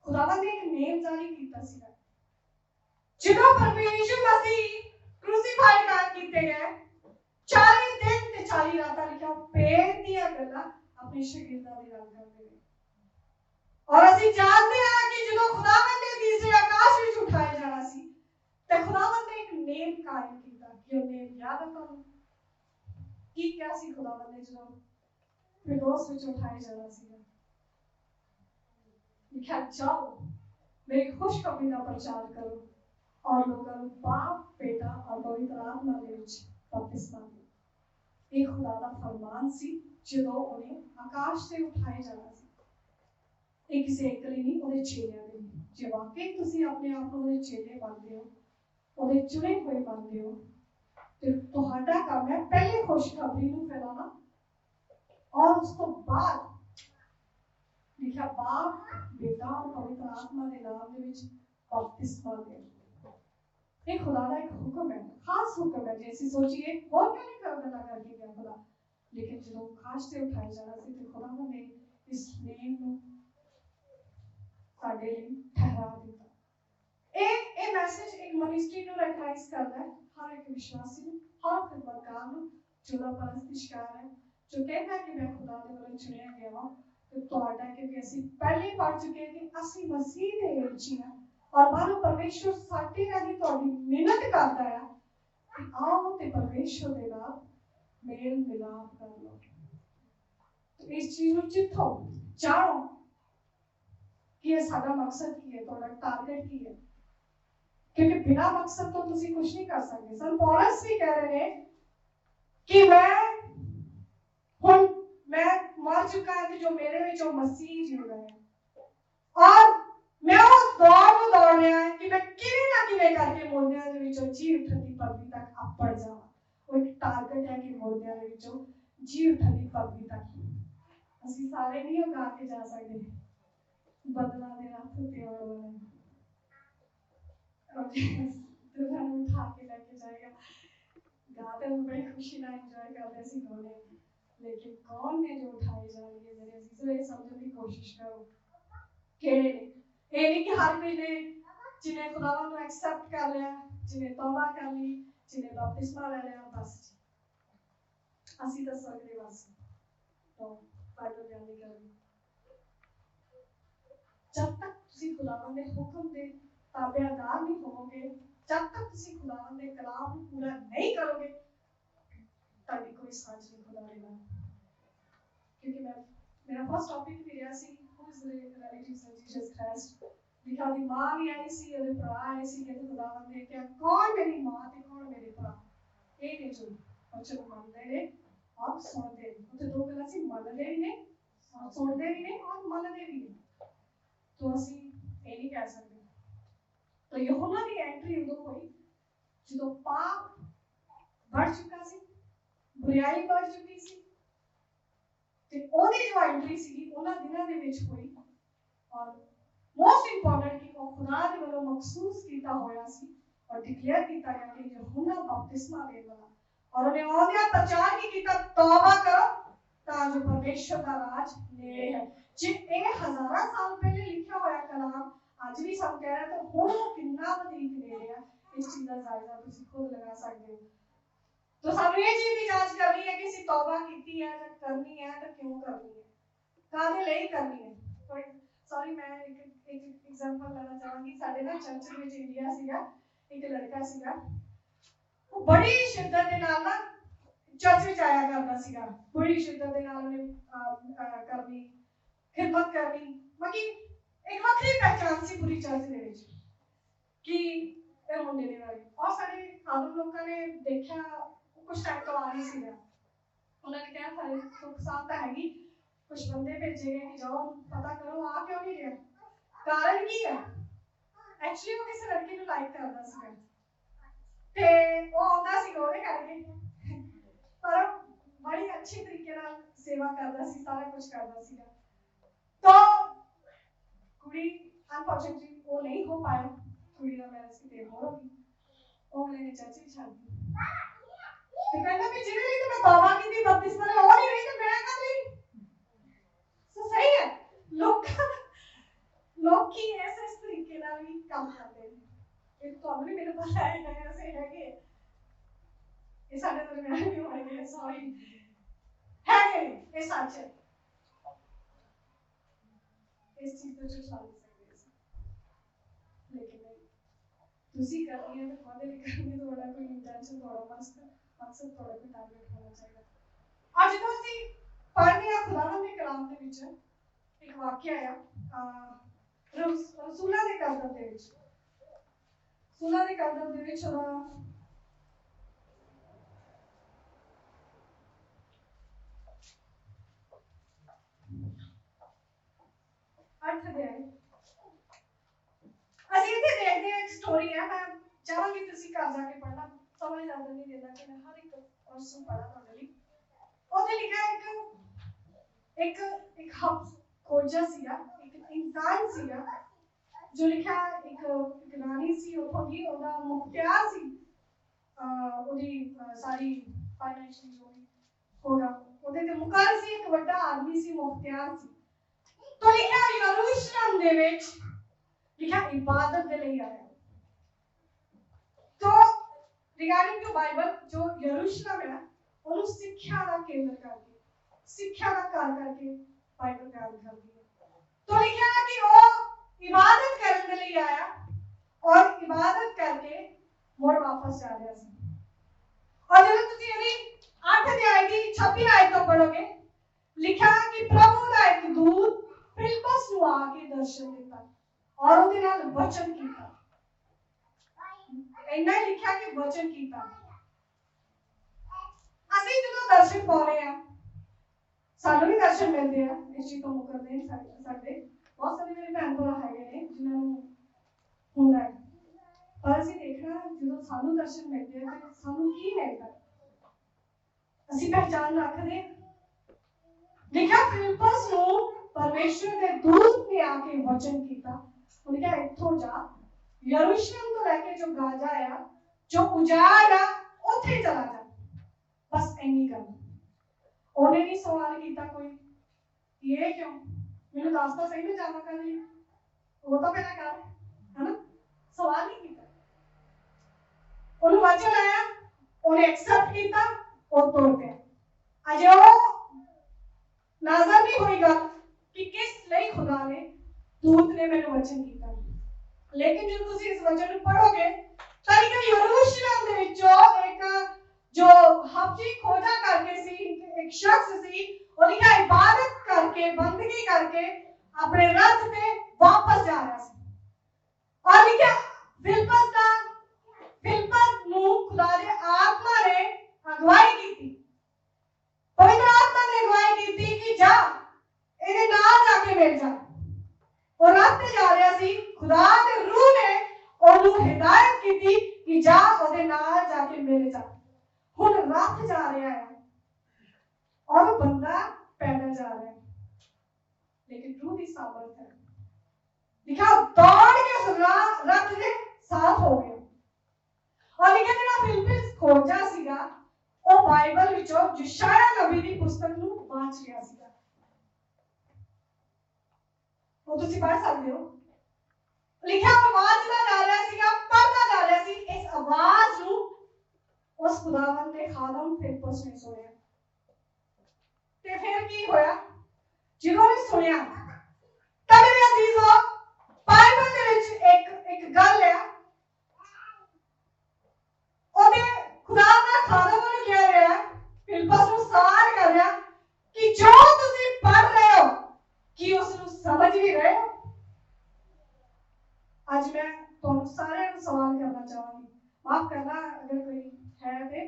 खुदावन ने एक नेम जारी कीता सीगा। ਜਦੋਂ ਪਰਮੇਸ਼ਰ ਮਸੀਹ ਕ੍ਰੂਸੀਫਾਈ ਕਰ ਕੀਤੇ ਗਏ 40 ਦਿਨ ਤੇ 40 ਰਾਤਾਂ ਲਿਖਿਆ ਪੇਟ ਦੀਆਂ ਗੱਲਾਂ ਆਪਣੇ ਸ਼ਾਗਿਰਦਾਂ ਦੇ ਨਾਲ ਕਰਦੇ ਨੇ। ਔਰ ਅਸੀਂ ਜਾਣਦੇ ਹਾਂ ਕਿ ਜਦੋਂ ਖੁਦਾਵੰਦ ਨੇ ਤੀਸਰੇ ਆਕਾਸ਼ ਵਿੱਚ ਉਠਾਏ ਜਾਣਾ ਸੀ ਤੇ ਖੁਦਾਵੰਦ ਨੇ ਇੱਕ ਨੇਮ ਕਾਇਮ ਕੀਤਾ ਕਿ ਉਹ ਨੇਮ ਯਾਦ ਹੈ ਤੁਹਾਨੂੰ ਕੀ ਕਿਹਾ ਸੀ ਖੁਦਾਵੰਦ ਨੇ ਜਦੋਂ ਫਿਰਦੌਸ ਵਿੱਚ ਉਠਾਏ ਜਾਣਾ ਸੀਗਾ। लिखा जाओ मेरी खुशखबरी का प्रचार करो और लोगों को बाप बेटा और पवित्र आत्मा के विच बपतिस्मा दो। ये खुदा दा फरमान सी ਜਦੋਂ ਉਹਨੇ ਆਕਾਸ਼ ਤੇ ਉਠਾਏ ਜਾਣਾ ਸੀ। ਇਹ ਕਿਸੇ ਇੱਕ ਲਈ ਨਹੀਂ, ਉਹਦੇ ਚੇਲਿਆਂ ਦੇ ਲਈ। ਜੇ ਵਾਕਈ ਤੁਸੀਂ ਆਪਣੇ ਆਪ ਨੂੰ ਉਹਦੇ ਚੇਲੇ ਮੰਨਦੇ ਹੋ, ਉਹਦੇ ਚੁਣੇ ਹੋਏ ਮੰਨਦੇ ਹੋ, ਤੇ ਤੁਹਾਡਾ ਕੰਮ ਹੈ ਪਹਿਲੇ ਖੁਸ਼ਖਬਰੀ ਨੂੰ ਫੈਲਾਉਣਾ और उस तो बाद लिखा बाप बेटा और पवित्र आत्मा के नाम ਦੇ ਵਿੱਚ ਬਪਤਿਸਮਾ ਦੇਣਾ। ਇਹ खुदा ਦਾ ਇੱਕ ਹੁਕਮ ਹੈ, ਖਾਸ ਹੁਕਮ ਹੈ। ਜੇ ਅਸੀਂ ਸੋਚੀਏ ਹੋਰ ਕਿਉਂ ਨਹੀਂ ਕਰਦਾ ਕਰਕੇ ਗਿਆ खुदा, लेकिन ਜਦੋਂ ਆਕਾਸ਼ ਤੇ ਉਠਾਇਆ ਜਾਣਾ ਸੀ ਤੇ खुदा ਨੇ ਇਸ ਨੇਮ ਨੂੰ ਸਾਡੇ ਲਈ ਠਹਿਰਾ ਦਿੱਤਾ। ਇਹ ਮੈਸੇਜ ਇੱਕ ਮਿਨਿਸਟਰੀ ਨੂੰ ਰੈਕਗਨਾਈਜ਼ ਕਰਦਾ ਹੈ, ਹਰ ਇੱਕ ਵਿਸ਼ਵਾਸੀ ਨੂੰ, ਹਰ ਖਿਦਮਤਕਾਰ ਨੂੰ ਜੋ ਦਾ ਪਰਸਤਿਸ਼ਕਾਰ ਹੈ, जो कहता है कि मैं खुदा के ਵੱਲੋਂ ਚੁਣਿਆ ਗਿਆ ਹਾਂ। ਤੇ ਤੁਹਾਡਾ ਕਿਉਂਕਿ ਅਸੀਂ ਪਹਿਲੇ ਪੜ ਚੁੱਕੇ ਹਾਂ ਕਿ ਅਸੀਂ ਮਸੀਹ ਦੇ ਵਿੱਚ ਹਾਂ ਔਰ ਬਾਹਰੋਂ ਪਰਮੇਸ਼ਰ ਸਾਡੇ ਰਾਹੀਂ ਤੁਹਾਡੀ ਮਿਹਨਤ ਕਰਦਾ ਹੈ ਕਿ ਆਓ ਤੇ ਪਰਮੇਸ਼ਰ ਦੇ ਨਾਲ ਮੇਲ ਮਿਲਾਪ ਕਰ ਲਓ। ਇਸ ਚੀਜ਼ ਨੂੰ ਜਿੱਥੋਂ ਜਾਣੋ ਕਿ ਇਹ ਸਾਡਾ ਮਕਸਦ ਕੀ ਹੈ, ਤੁਹਾਡਾ ਟਾਰਗੇਟ ਕੀ ਹੈ, ਕਿਉਂਕਿ ਬਿਨਾਂ ਮਕਸਦ ਤੋਂ ਤੁਸੀਂ ਕੁਝ ਨਹੀਂ ਕਰ ਸਕਦੇ। ਸੰਤ ਪੌਲਸ ਵੀ ਕਹਿ ਰਹੇ ਨੇ ਕਿ मैं मर चुका है जो मेरे में जो मसीह जी रहा है और मैं उस दौड़ को दौड़ रहा है कि मैं किवे ना किवे करके मुर्दियां दे विचों जी उठन दी पदवी तक अपड़ जावां। वो एक टारगेट है कि मुर्दियां दे विचों जी उठन दी पदवी तक ਅਸੀਂ ਸਾਰੇ ਨਹੀਂ ਉਗਾ ਕੇ ਜਾ ਸਕਦੇ। ਬਦਲਾਂ ਦੇ ਹੱਥ ਤੇ ਆਉਣ ਵਾਲਾ ਦੁल्हन ਨੂੰ ਉਠਾ ਕੇ ਲੈ ਕੇ ਜਾਏਗਾ। ਗਾਤੇ ਨੂੰ ਬੜੀ ਖੁਸ਼ੀ ਨਾਲ ਇੰਜੋਏ ਕਰਦੇ ਸੀ ਦੋਨੇ, लेकिन कौन ने जो उठाए जाएंगे मेरे अजीजों, ये समझने की कोशिश करो केड़े ने। ये नहीं कि हर कोई ने जिन्हें खुदावन को एक्सेप्ट कर लिया, जिन्हें तौबा कर ली, जिन्हें बपतिस्मा ले लिया, बस ਅਸੀਂ ਤਾਂ स्वर्ग दे वासी तो बाइबल जानी करनी। जब तक ਤੁਸੀਂ खुदावन ਦੇ ਹੁਕਮ ਦੇ ਤਾਬੇਦਾਰ नहीं ਹੋਵੋਗੇ, जब तक ਤੁਸੀਂ खुदावन ਦੇ ਕਲਾਮ ਨੂੰ ਪੂਰਾ नहीं करोगे, ताकि कोई साझ नहीं खुदा दे नाल। क्योंकि मैं मेरा फर्स्ट टॉपिक भी रहा see who is the relatives of Jesus Christ. लिखा दी मां भी आई सी और भरा आए सी कि खुदावन ने क्या कौन मेरी मां ते कौन मेरे भरा। ये नहीं जो बच्चे मानते ने और सुनते ने, तो दो गल्लां सी मानते भी ने और सुनते भी ने और मानते भी ने। तो ਅਸੀਂ ਇਹ ਨਹੀਂ ਕਹਿ ਸਕਦੇ। तो यूहन्ना ਦੀ एंट्री उदों हुई ਜਦੋਂ पाप बढ़ चुका सी, बुराई बढ़ चुकी सी ਤੇ ਉਹਦੀ ਜੋ ਐਂਟਰੀ ਸੀ ਉਹਨਾਂ ਦਿਨਾਂ ਦੇ ਵਿੱਚ ਹੋਈ। ਔਰ ਮੋਸਟ ਇੰਪੋਰਟੈਂਟ ਕਿ ਉਹ ਖੁਦਾ ਦੇ ਵੱਲੋਂ ਮਖਸੂਸ ਕੀਤਾ ਹੋਇਆ ਸੀ ਔਰ ਡਿਕਲੇਅਰ ਕੀਤਾ ਗਿਆ ਕਿ यूहन्ना ਬਪਤਿਸਮਾ ਦੇਣ ਵਾਲਾ, ਔਰ ਉਹਨੇ ਆਉਂਦਿਆਂ ਪ੍ਰਚਾਰ ਕੀ ਕੀਤਾ, ਤੌਬਾ ਕਰੋ ਤਾਂ ਜੋ ਪਰਮੇਸ਼ਰ ਦਾ ਰਾਜ ਨੇੜੇ ਹੈ। ਜੇ ਇਹ ਹਜ਼ਾਰਾਂ ਸਾਲ ਪਹਿਲੇ ਲਿਖਿਆ ਹੋਇਆ ਕਲਾਮ ਅੱਜ ਵੀ ਸਭ ਕਹਿ ਰਿਹਾ ਤਾਂ ਹੁਣ ਉਹ ਕਿੰਨਾ ਵਧੇਕ ਨੇੜੇ ਹੈ, ਇਸ ਚੀਜ਼ ਦਾ ਜਾਇਜ਼ਾ ਤੁਸੀਂ ਖੁਦ ਲਗਾ ਸਕਦੇ ਹੋ। तो ਸਾਨੂੰ ਇਹ ਚੀਜ਼ ਦੀ ਜਾਂਚ ਕਰਨੀ ਹੈ ਕਿ ਅਸੀਂ ਤੌਬਾ ਕੀਤੀ ਹੈ ਜਾਂ ਕਰਨੀ ਹੈ ਤਾਂ ਕਿਉਂ ਕਰਨੀ ਹੈ, ਕਾਹਦੇ ਲਈ ਕਰਨੀ ਹੈ। ਸੌਰੀ ਮੈਂ ਇੱਕ ਐਗਜ਼ਾਮਪਲ ਲੈਣਾ ਚਾਹਾਂਗੀ। ਸਾਡੇ ਨਾ ਚਰਚ ਦੇ ਵਿੱਚ ਇੰਡੀਆ ਸੀਗਾ ਇੱਕ ਲੜਕਾ ਸੀਗਾ, ਉਹ ਬੜੀ ਸ਼ਿੱਦਤ ਦੇ ਨਾਲ ਨਾ ਚਰਚ ਵਿੱਚ ਆਇਆ ਕਰਦਾ ਸੀਗਾ, ਬੜੀ ਸ਼ਿੱਦਤ ਦੇ ਨਾਲ ਉਹਨੇ ਕਰਨੀ ਖਿਦਮਤ ਕਰਨੀ, ਬਾਕੀ ਇੱਕ ਵੱਖਰੀ ਪਹਿਚਾਣ ਸੀ ਪੂਰੀ ਚਰਚ ਦੇ ਵਿੱਚ ਕਿ ਇਹ ਮੁੰਡੇ ਦੇ ਬਾਰੇ। ਔਰ ਸਾਡੇ ਆਦਮ ਲੋਕਾਂ ਨੇ ਦੇਖਿਆ कुछ टाइम तो आ नहीं सी रहा, उन्होंने कहा सारे सुख साथ तो हैगी, कुछ बंदे भेजे गए कि जाओ पता करो आ क्यों नहीं रहा, कारण की है। एक्चुअली वो किसी लड़की को लाइक करता सी ते वो आंदा सी ओदे करके, पर बड़ी अच्छी तरीके नाल सेवा करता सी, सारा कुछ करता सी। तो कुड़ी अनफॉर्चुनेटली वो नहीं हो पाया, कुड़ी का मैरिज किते हो गई, वो मैंने चर्च में छाड़ दी। ਤੇ ਕਹਿੰਦਾ ਵੀ ਜਿਹਦੇ ਲਈ ਤੇ ਮੈਂ ਤੌਬਾ ਕੀਤੀ ਬਪਤਿਸਮਾ ਲਿਆ ਉਹ ਨਹੀਂ ਰਹੀ ਤੇ ਮੈਂ ਕਦ ਲਈ। तो ऐसे हैगे ये साडे दरम्यान भी होणगे सॉरी हैगे ये सच है इस चीज तो छुपा नहीं सकते लेकिन ਤੁਸੀਂ ਕਰਨੀ ਹੈ ਤਾਂ ਤੁਹਾਡੇ ਲਈ ਕਰਨੀ ਤੁਹਾਡਾ ਕੋਈ ਇੰਟੈਂਸ਼ਨ ਤੁਹਾਡਾ ਮਕਸਦ ਤੁਹਾਡਾ ਕੋਈ ਟਾਰਗੇਟ ਹੋਣਾ ਚਾਹੀਦਾ ਅੱਜ ਜਦੋਂ ਅਸੀਂ ਪੜ੍ਹਦੇ ਹਾਂ ਖੁਦਾਵੰਦ ਦੇ ਕਲਾਮ ਦੇ ਵਿੱਚ ਇੱਕ ਵਾਕਿਆ ਆ ਰਸੂਲਾਂ ਦੇ ਕਦਮ ਦੇ ਵਿੱਚ ਰਸੂਲਾਂ ਦੇ ਕਦਮ ਦੇ ਵਿੱਚ ਉਹਦਾ 8 ਅਧਿਆਇ ਅਸੀਂ ਇੱਥੇ ਦੇਖਦੇ ਹਾਂ ਇੱਕ ਸਟੋਰੀ ਹੈ ਮੈਂ ਚਾਹਾਂਗੀ ਤੁਸੀਂ ਘਰ ਜਾ ਕੇ ਪੜ੍ਹਨਾ ਸਮਝ ਜ਼ਿਆਦਾ ਨਹੀਂ ਦੇਣਾ ਕਿ ਮੈਂ ਹਰ ਇੱਕ ਪਰਸਨ ਪੜ੍ਹਾ ਤੁਹਾਡੇ ਲਈ ਉਹਦੇ ਲਿਖਿਆ ਇੱਕ ਖੋਜਾ ਸੀਗਾ ਇੱਕ ਇਨਸਾਨ ਸੀਗਾ ਜੋ ਲਿਖਿਆ ਇੱਕ ਰਾਣੀ ਸੀ ਉੱਥੋਂ ਦੀ ਉਹਦਾ ਮੁਖਤਿਆਰ ਸੀ ਉਹਦੀ ਸਾਰੀ ਫਾਈਨੈਂਸ਼ੀਅਲ ਜੋ ਵੀ ਹੋਗਾ ਉਹਦੇ ਤੇ ਮੁਕਰ ਸੀ ਇੱਕ ਵੱਡਾ ਆਦਮੀ ਸੀ ਮੁਖਤਿਆਰ ਸੀ तो लिखा यरूशलेम दे विच लिखा इबादत के लिए आया तो रिगार्डिंग टू बाइबल जो यरूशलेम है ਉਹਨੂੰ ਸਿੱਖਿਆ ਦਾ ਕੇਂਦਰ ਕਰਕੇ ਸਿੱਖਿਆ ਦਾ ਘਰ ਕਰਕੇ ਬਾਈਬਲ ਬਿਆਨ ਕਰਦੀ ਹੈ तो लिखा कि ਉਹ ਇਬਾਦਤ ਕਰਨ ਦੇ ਲਈ ਆਇਆ ਔਰ ਇਬਾਦਤ ਕਰਕੇ ਮੁੜ ਵਾਪਸ ਜਾ ਰਿਹਾ ਸੀ और ਜਦੋਂ ਤੁਸੀਂ ਇਹਦੀ 8 ਅਧਿਆਇ ਦੀ 26 ਆਇਤ ਤੋਂ ਪੜੋਗੇ ਲਿਖਿਆ ਕਿ ਪ੍ਰਭੂ ਦਾ ਇੱਕ ਦੂਤ ਫਿਲਿਪਸ ਨੂੰ ਆ ਕੇ ਦਰਸ਼ਨ ਦਿੱਤਾ ਔਰ ਉਹਦੇ ਨਾਲ ਵਚਨ ਕੀਤਾ ਇੰਨਾ ਹੀ ਲਿਖਿਆ ਕਿ ਵਚਨ ਕੀਤਾ ਅਸੀਂ ਜਦੋਂ ਦਰਸ਼ਨ ਪਾਉਣੇ ਆ ਸਾਨੂੰ ਵੀ ਦਰਸ਼ਨ ਮਿਲਦੇ ਆ ਇਸ ਚੀਜ਼ ਤੋਂ ਮੁਕਰਦੇ ਨੇ ਸਾਡੇ ਬਹੁਤ ਸਾਰੇ ਮੇਰੇ ਭੈਣ ਭਰਾ ਹੈਗੇ ਨੇ ਜਿਨ੍ਹਾਂ ਨੂੰ ਹੁੰਦਾ ਹੈ ਪਰ ਅਸੀਂ ਦੇਖਣਾ ਜਦੋਂ ਸਾਨੂੰ ਦਰਸ਼ਨ ਮਿਲਦੇ ਆ ਤੇ ਸਾਨੂੰ ਕੀ ਮਿਲਦਾ ਅਸੀਂ ਪਹਿਚਾਨ ਰੱਖਦੇ ਲਿਖਿਆ ਫਿਲਿਪਸ ਨੂੰ परमेश्वर के दूत ने आके वचन किया उन्हें क्या इत्थों जा यरूशलेम तो लेके जो गाजा है जो उजाड़ है उथे चला जा बस इन्नी गल उन्हें नहीं सवाल किया कोई ये क्यों मैंने दसता सही में जाना कर ली वो तो पहला कर है ना सवाल नहीं किया उन्हें वचन आया उन्हें एक्सेप्ट किया और तोड़ गया अजे वो नजर नहीं हुई गल कि किस ਲਈ खुदा ने दूत ने मैंने वचन किया लेकिन जब ਤੁਸੀਂ ਇਸ ਵਚਨ ਨੂੰ ਪੜੋਗੇ ਤਾਂ ਇਹ ਯਰੂਸ਼ਲਮ ਦੇ ਵਿੱਚੋਂ ਇੱਕ ਜੋ ਹਬਸ਼ੀ ਖੋਜਾ ਕਰਕੇ ਸੀ ਇੱਕ ਸ਼ਖਸ ਸੀ ਉਹ ਲਿਖਿਆ ਇਬਾਦਤ ਕਰਕੇ ਬੰਦਗੀ ਕਰਕੇ ਆਪਣੇ ਰੱਥ ਤੇ ਵਾਪਸ ਜਾ ਰਿਹਾ ਸੀ ਔਰ ਲਿਖਿਆ ਫਿਲਿਪਸ ਨੂੰ ਖੁਦਾ ਦੇ ਆਤਮਾ ਨੇ ਅਗਵਾਈ ਕੀਤੀ ਪਵਿੱਤਰ ਆਤਮਾ ਨੇ ਅਗਵਾਈ ਕੀਤੀ ਕਿ ਜਾ ਇਹਦੇ ਨਾਲ ਜਾ ਕੇ ਮਿਲ ਜਾ ਉਹ ਰਾਹ ਤੇ ਜਾ ਰਿਹਾ ਸੀ ਖੁਦਾ ਦੇ ਰੂਹ ਨੇ ਉਹਨੂੰ ਹਿਦਾਇਤ ਕੀਤੀ ਕਿ ਜਾ ਉਹਦੇ ਨਾਲ ਜਾ ਕੇ ਮਿਲ ਜਾ ਹੁਣ ਰਾਹ ਜਾ ਰਿਹਾ ਹੈ ਔਰ ਬੰਦਾ ਪੈਦਲ ਜਾ ਰਿਹਾ ਹੈ ਲੇਕਿਨ ਰੂਹ ਦੀ ਸਾਮਰਥ ਹੈ ਲਿਖਾ ਦੌੜ ਕੇ ਉਸ ਰਾਹ ਦੇ ਸਾਥ ਹੋ ਗਿਆ ਔਰ ਲਿਖਿਆ ਜਿਹੜਾ ਫਿਲਿਪਸ ਖੋਜਾ ਸੀਗਾ ਉਹ ਬਾਈਬਲ ਵਿੱਚੋਂ ਯਸ਼ਾਇਆ ਨਬੀ ਦੀ ਪੁਸਤਕ ਨੂੰ ਵਾਚ ਰਿਹਾ ਸੀਗਾ ਉਹ ਤੁਸੀਂ ਪੜ੍ਹ ਸਕਦੇ ਹੋ ਲਿਖਿਆ ਆਵਾਜ਼ ਦਾ ਜਾ ਰਿਹਾ ਸੀਗਾ ਪੜ੍ਹਦਾ ਜਾ ਰਿਹਾ ਸੀ ਇਸ ਆਵਾਜ਼ ਨੂੰ ਉਸ ਖੁਦਾਵੰਦ ਦੇ ਖਾਦਮ ਫਿਲਿਪਸ ਨੇ ਸੁਣਿਆ ਤੇ ਫਿਰ ਕੀ ਹੋਇਆ ਜਦੋਂ ਉਹਨੇ ਸੁਣਿਆ ਤਾਂ ਮੇਰੇ ਅਜ਼ੀਜ਼ੋ ਬਾਈਬਲ ਦੇ ਵਿੱਚ ਇੱਕ ਗੱਲ ਹੈ ਉਹਦੇ ਖੁਦਾ ਦਾ ਖਾਦਮ ਨੂੰ ਕਹਿ ਰਿਹਾ ਫਿਲਿਪਸ ਨੂੰ ਸਵਾਲ ਕਰ ਰਿਹਾ ਕਿ ਜੋ ਤੁਸੀਂ ਪੜ੍ਹ ਰਹੇ ਹੋ ਕਿ ਉਸ ਨੂੰ समझ भी रहे हो आज मैं ਤੁਹਾਨੂੰ ਸਾਰਿਆਂ ਨੂੰ ਸਵਾਲ ਕਰਨਾ ਚਾਹਾਂਗੀ ਮਾਫ ਕਰਨਾ ਅਗਰ ਕੋਈ ਹੈ ਤੇ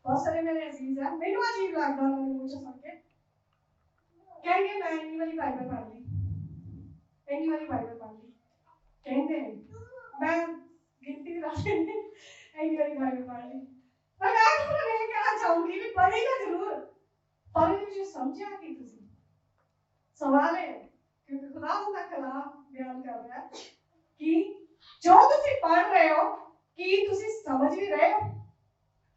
ਬਹੁਤ ਸਾਰੇ ਮੇਰੇ ਅਜ਼ੀਜ਼ ਹੈ ਮੈਨੂੰ ਅਜੀਬ ਲੱਗਦਾ ਉਹਨਾਂ ਦੇ ਮੂੰਹ ਚੋਂ ਸੁਣ ਕੇ ਕਹਿੰਦੇ ਮੈਂ ਇੰਨੀ ਵਾਲੀ ਬਾਈਬਲ ਪੜ੍ਹ ਲਈ ਕਹਿੰਦੇ ਮੈਂ ਗਿਣਤੀ ਰੱਖ ਲੈਂਦੀ ਇੰਨੀ ਵਾਲੀ ਬਾਈਬਲ ਪੜ੍ਹ ਲਈ ਪਰ ਮੈਂ ਤੁਹਾਨੂੰ ਇਹ ਕਹਿਣਾ ਚਾਹੂੰਗੀ ਵੀ ਪੜ੍ਹੇਗਾ ਜ਼ਰੂਰ ਪਰ ਇਹ ਵਿੱਚ ਸਮਝਿਆ ਕਿ ਤੁਸੀਂ ਸਵਾਲ ਹੈ क्योंकि खुदावंद का कलाम बयान कर रहा है कि जो तुसी पढ़ रहे हो कि तुसी समझ भी रहे हो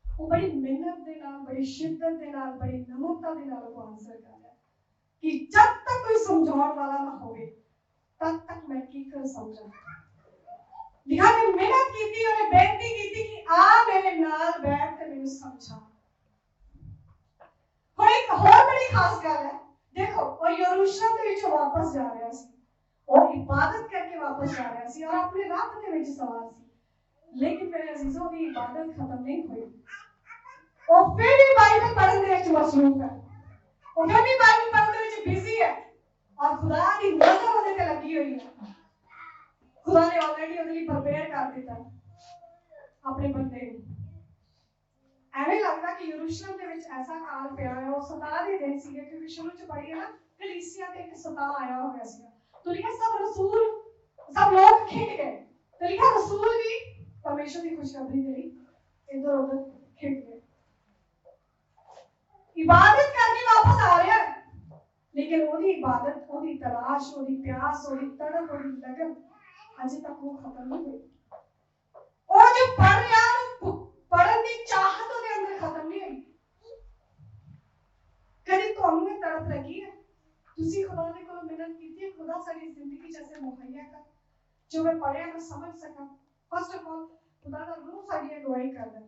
वो बड़ी मेहनत दे नाल बड़ी शिद्दत दे नाल बड़ी नम्रता दे नाल वो आंसर कर रहा है कि जब तक कोई समझाने वाला ना होवे तब तक मैं की कर समझा लिखा ने मेहनत की थी, उन्हें बेनती की थी कि आ मेरे नाल बैठ के मैनू समझा। और एक और बड़ी खास गल है, देखो वो यरूशलेम के विचों वापस जा रहा सी, और इबादत करके वापस जा रहा सी और अपने रथ के विच सवार सी। लेकिन मेरे अजीजों की इबादत खत्म नहीं हुई, वो फिर भी बाइबल पढ़ने के विच मसरूफ है, वो फिर भी बाइबल पढ़ने के विच बिजी है, और खुदा की नजर ਉਹਦੇ ਤੇ ਲੱਗੀ ਹੋਈ है। खुदा ने ऑलरेडी ਉਹਦੇ ਲਈ प्रिपेयर कर ਦਿੱਤਾ अपने बंदे ਨੂੰ। ਐਵੇਂ ਲੱਗਦਾ ਕਿ ਯਰੂਸ਼ਲਮ ਦੇ ਵਿੱਚ ਐਸਾ ਕਾਲ ਪਿਆ ਹੈ, ਉਹ ਸਤਾ ਦੇ ਦਿਨ ਸੀਗੇ, ਕਿਉਂਕਿ ਸ਼ੁਰੂ ਚ ਪੜ੍ਹੀਏ ਨਾ ਕਲੀਸਿया ਤੇ ਇੱਕ ਸਤਾ ਆਇਆ ਹੋਇਆ ਸੀਗਾ। तो लिखा सब रसूल, सब लोग खिंच गए, तो लिखा रसूल भी परमेश्वर की खुशखबरी के लिए इधर उधर खिंच गए, इबादत करके वापस आ रहे हैं, लेकिन ओदी इबादत, ओदी तलाश, ओदी प्यास, ओदी तड़प, ओदी लगन अजे तक वो खत्म नहीं हुई। और जो पढ़ रहा पढ़न की चाहत ਉਹਦੇ ਅੰਦਰ ਖਤਮ ਨਹੀਂ ਹੋਈ। कभी ਤੁਹਾਨੂੰ ਇਹ ਤੜਪ ਲੱਗੀ ਹੈ, ਤੁਸੀਂ खुदा ਦੇ ਕੋਲੋਂ ਮਿਹਨਤ ਕੀਤੀ ਹੈ, खुदा ਸਾਡੀ ਜ਼ਿੰਦਗੀ 'ਚ ਐਸੇ ਮੁਹੱਈਆ ਕਰ ਜੋ ਮੈਂ ਪੜ੍ਹਿਆ ਮੈਂ ਸਮਝ ਸਕਾਂ। ਫਸਟ ਆਫ ਆਲ खुदा ਦਾ ਰੂਹ ਸਾਡੀ ਅਗਵਾਈ ਕਰਦਾ,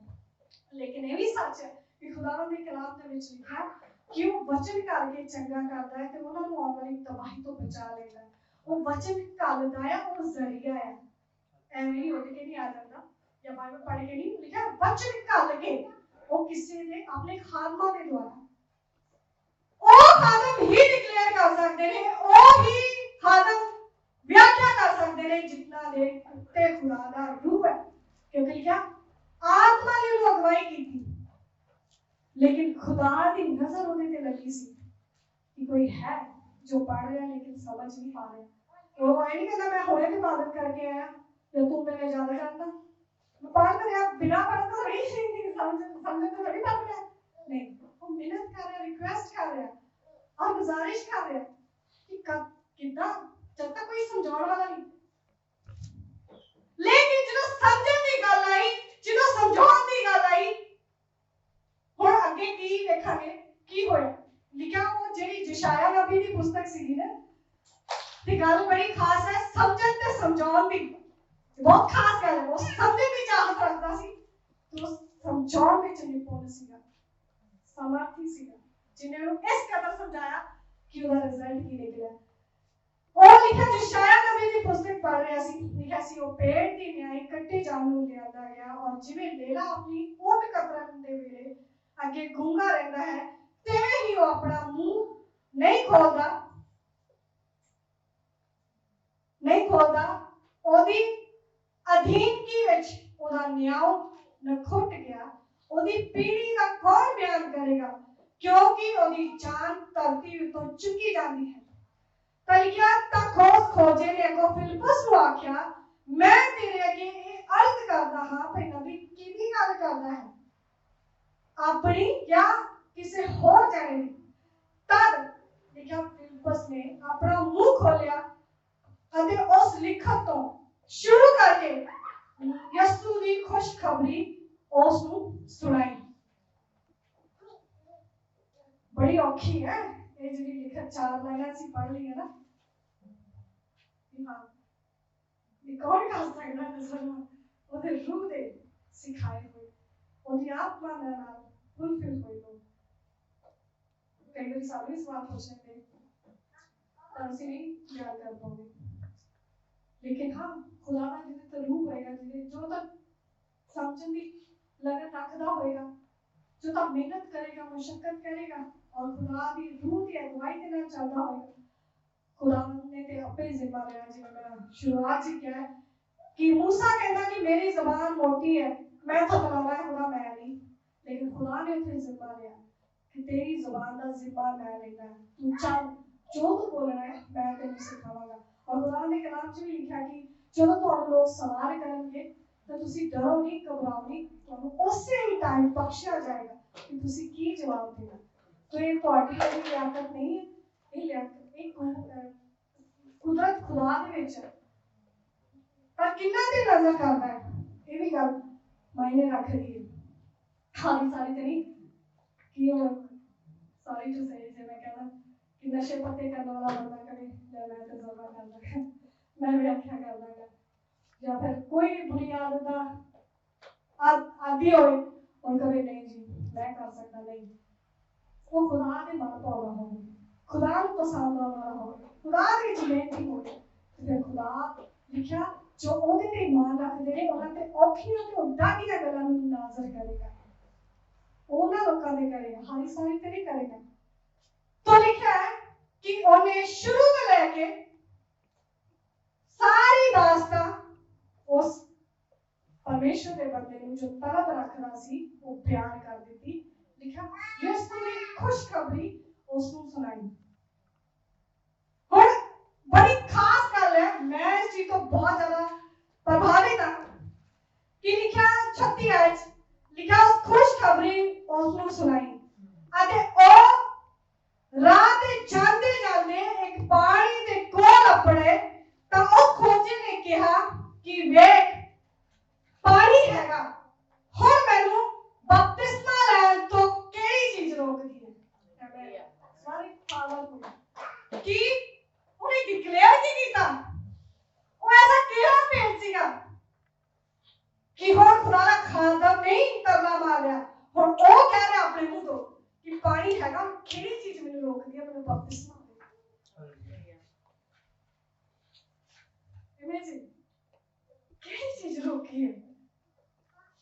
ਲੇਕਿਨ ਇਹ ਵੀ ਸੱਚ ਹੈ ਕਿ खुदा ਦੇ ਕਲਾਮ ਦੇ ਵਿੱਚ ਲਿਖਿਆ ਕਿ ਉਹ ਵਚਨ ਕਰਕੇ ਚੰਗਾ ਕਰਦਾ ਹੈ ਤੇ ਉਹਨਾਂ ਨੂੰ ਆਉਣ ਵਾਲੀ ਤਬਾਹੀ ਤੋਂ ਬਚਾ ਲੈਂਦਾ ਹੈ। ਉਹ ਵਚਨ ਘੱਲਦਾ ਹੈ, ਉਹ ਜ਼ਰੀਆ ਹੈ, ਐਵੇਂ ਹੀ ਉੱਠ ਕੇ ਨਹੀਂ ਆ ਜਾਂਦਾ ਜਾਂ ਬਾਈਬਲ ਪੜ੍ਹ ਕੇ ਨਹੀਂ। ਲਿਖਿਆ ਵਚਨ ਘੱਲ ਕੇ ਉਹ ਕਿਸੇ ਦੇ ਆਪਣੇ ਖਾਦਮਾਂ ਦੇ ਦੁਆਰਾ, ਉਹ ਖਾਦਮ ਹੀ ਡਿਕਲੇਅਰ ਕਰ ਸਕਦੇ ਨੇ, ਉਹ ਹੀ ਖਾਦਮ ਵਿਆਖਿਆ ਕਰ ਸਕਦੇ ਨੇ ਜਿਨ੍ਹਾਂ ਦੇ ਉੱਤੇ ਖੁਦਾ ਦਾ ਰੂਹ ਹੈ, ਕਿਉਂਕਿ ਲਿਖਿਆ ਆਤਮਾ ਨੇ ਉਹਨੂੰ ਅਗਵਾਈ ਕੀਤੀ, लेकिन खुदा की नजर ਉਹਦੇ ਤੇ ਲੱਗੀ ਸੀ कि कोई है जो पढ़ रहा लेकिन समझ नहीं पा रहा। वो ये नहीं कहता मैं हुणे तो इबादत करके आया या तू मेरे ज्यादा जानता, मैं पढ़ तो रहा बिना पढ़ तो रही समझ तो थोड़ी पढ़ रहा नहीं, वो मेहनत कर रहा, रिक्वेस्ट कर रहा और गुजारिश कर रहा कि कितना जब तक कोई समझाने वाला नहीं, लेकिन जो समझने की गल आई, जो समझाने की गल आई, ਹੁਣ ਅੱਗੇ ਕੀ ਦੇਖਾਂਗੇ ਕੀ ਹੋਇਆ। ਲਿਖਿਆ ਉਹ ਜਿਹੜੀ ਯਸ਼ਾਇਆ ਨਬੀ ਦੀ ਪੁਸਤਕ ਸੀਗੀ ਨਾ, ਤੇ ਗੱਲ ਬੜੀ ਖਾਸ ਹੈ, ਸਮਝਣ ਤੇ ਸਮਝਾਉਣ ਦੀ ਬਹੁਤ ਖਾਸ ਗੱਲ ਹੈ। ਉਹ ਸਮਝਣ ਦੀ ਚਾਹਤ ਰੱਖਦਾ ਸੀ ਤੇ ਉਹ ਸਮਝਾਉਣ ਵਿੱਚ ਨਿਪੁੰਨ ਸੀਗਾ, ਸਮਰਥੀ ਸੀਗਾ, ਜਿਨੇ ਨੂੰ ਇਸ ਕਦਰ ਸਮਝਾਇਆ ਕਿ ਉਹਦਾ ਰਿਜ਼ਲਟ ਕੀ ਨਿਕਲਿਆ। ਉਹ ਲਿਖਿਆ ਯਸ਼ਾਇਆ ਨਬੀ ਦੀ ਪੁਸਤਕ ਪੜ੍ਹ ਰਿਹਾ ਸੀ, ਲਿਖਿਆ ਸੀ ਉਹ ਪੇੜ ਦੀ ਨਿਆਈ ਕੱਟੇ ਜਾਣ ਨੂੰ ਲਿਆਂਦਾ ਗਿਆ, ਔਰ ਜਿਵੇਂ ਲੇਲਾ ਆਪਣੀ ਊਂਠ ਕਤਰਨ ਦੇ ਵੇਲੇ ਅੱਗੇ ਗੂੰਗਾ ਰਹਿੰਦਾ ਹੈ, ਤਿਵੇਂ ਹੀ ਉਹ ਆਪਣਾ ਮੂੰਹ ਨਹੀਂ ਖੋਲਦਾ, ਉਹਦੀ ਅਧੀਨਗੀ ਵਿੱਚ ਉਹਦਾ ਨਿਆਂ ਨਖੁੱਟ ਗਿਆ, ਉਹਦੀ ਪੀੜੀ ਦਾ ਕੌਣ ਬਿਆਨ ਕਰੇਗਾ, ਕਿਉਂਕਿ ਉਹਦੀ ਜਾਨ ਧਰਤੀ ਉੱਤੋਂ ਚੁੱਕੀ ਜਾਂਦੀ ਹੈ। ਤਾਂ ਲਿਖਿਆ ਤਾਂ ਖੋਜੇ ਨੇ ਅੱਗੋਂ ਫਿਲਿਪਸ ਨੂੰ ਆਖਿਆ, ਮੈਂ ਤੇਰੇ ਅੱਗੇ ਇਹ ਅਰਜ਼ ਕਰਦਾ ਹਾਂ ਭਈ ਨਬੀ ਕਿਹਦੀ ਗੱਲ ਕਰਦਾ ਹੈ, अपनी या किसी होर जाने की। तब लिखा फिलिपस ने अपना मुंह खोलिया अते उस लिखत तो शुरू करके यसू की खुशखबरी उस नु सुनाई। बड़ी औखी है ये जी लिखत, 4 लाइनां सी पढ़ ली है ना, हां ये कौन कर सकता है नजर ओदे रूह दे सिखाए हुए ओदी आत्मा दे नाल फुलफिल होई हो। कई बार सारे सवाल पूछने पर ਅਸੀਂ नहीं याद कर पाओगे, लेकिन हाँ खुदा का जिन्हें तो रूह होएगा, जिन्हें जो तक समझने की लगन रखता होएगा, जो तक मेहनत करेगा, मशक्कत करेगा और खुदा की रूह की अगुवाई के नाल चलता होएगा, खुदा ने ते आपे जिम्मा लिया। जिवें मैं शुरुआत से किया है कि मूसा कहता कि मेरी ज़बान मोटी है, मैं तो बुलावा है खुदा मैं नहीं, लेकिन खुदा ने उसे जिम्मा लिया कि तेरी ज़बान का जिम्मा मैं लेना है, तू चल जो तू बोलना है मैं तेन सिखावांगा। और खुदा ने कलाम च भी लिखा कि जो तुहानू लोग सवाल करेंगे तो तुसी डरो नहीं, घबराओ नहीं, तुहानू उसे ही टाइम बख्शिया जाएगा कि तुसी की जवाब देना। तो ये तुहाडी कोई लियाकत नहीं है, ये लियाकत एक कुदरत खुदा दे विच है, पर किन्ना ते नजर करदा है ये भी गल मायने रखदी है। सारी ते नहीं कि सारी जो सही से मैं कहना कि नशे पत्ते करने वाला बंदा कभी मैं तजुर्बा करदा मैं व्याख्या करदा या फिर कोई बुरी आदत का आदि होए और कहे नहीं जी मैं कर सकता नहीं, वो खुदा के मन पाउंदा हो, खुदा को पसंद आना हो, खुदा की जिम्मेदारी हो, फिर खुदा लिखा जो ओदे ते ईमान रखदे ने उन्हां ते औखियां ते डाढियां गल्लां नूं नाज़र करेगा, उन्हां लोकां दे करेगा, हारी सारी ते नहीं करेगा। तो लिखा है कि उन्हें शुरू तो लेके सारी दास्तां उस परमेश्वर के बंदे ने जो तलब रखना सी वो बयान कर दी। लिखा यीशु ने खुशखबरी उसको सुनाई। और बड़ी खास गल है, मैं इस चीज तो बहुत ज्यादा प्रभावित हाँ कि लिखा 36 आयत लिखा उस खुशखबरी उसको सुनाई अते ओ रात जाते जाते एक पानी के कोल अपने तो उस खोजे ने कहा कि वेख पानी हैगा हुण मैनू बपतिस्मा लैण तो केड़ी चीज रोकदी है। सारी पावरफुल कि उन्हें डिक्लेयर की कीता, वो ऐसा केड़ा भेद सीगा कि हुण खुदा दा खादम नहीं तरला मार रहा, हुण ओ कह रहा अपने मुंह तो कि पानी हैगा केड़ी चीज मैनू रोकदी है मैनू बपतिस्मा दे। इमेजिन केड़ी चीज रोकी है,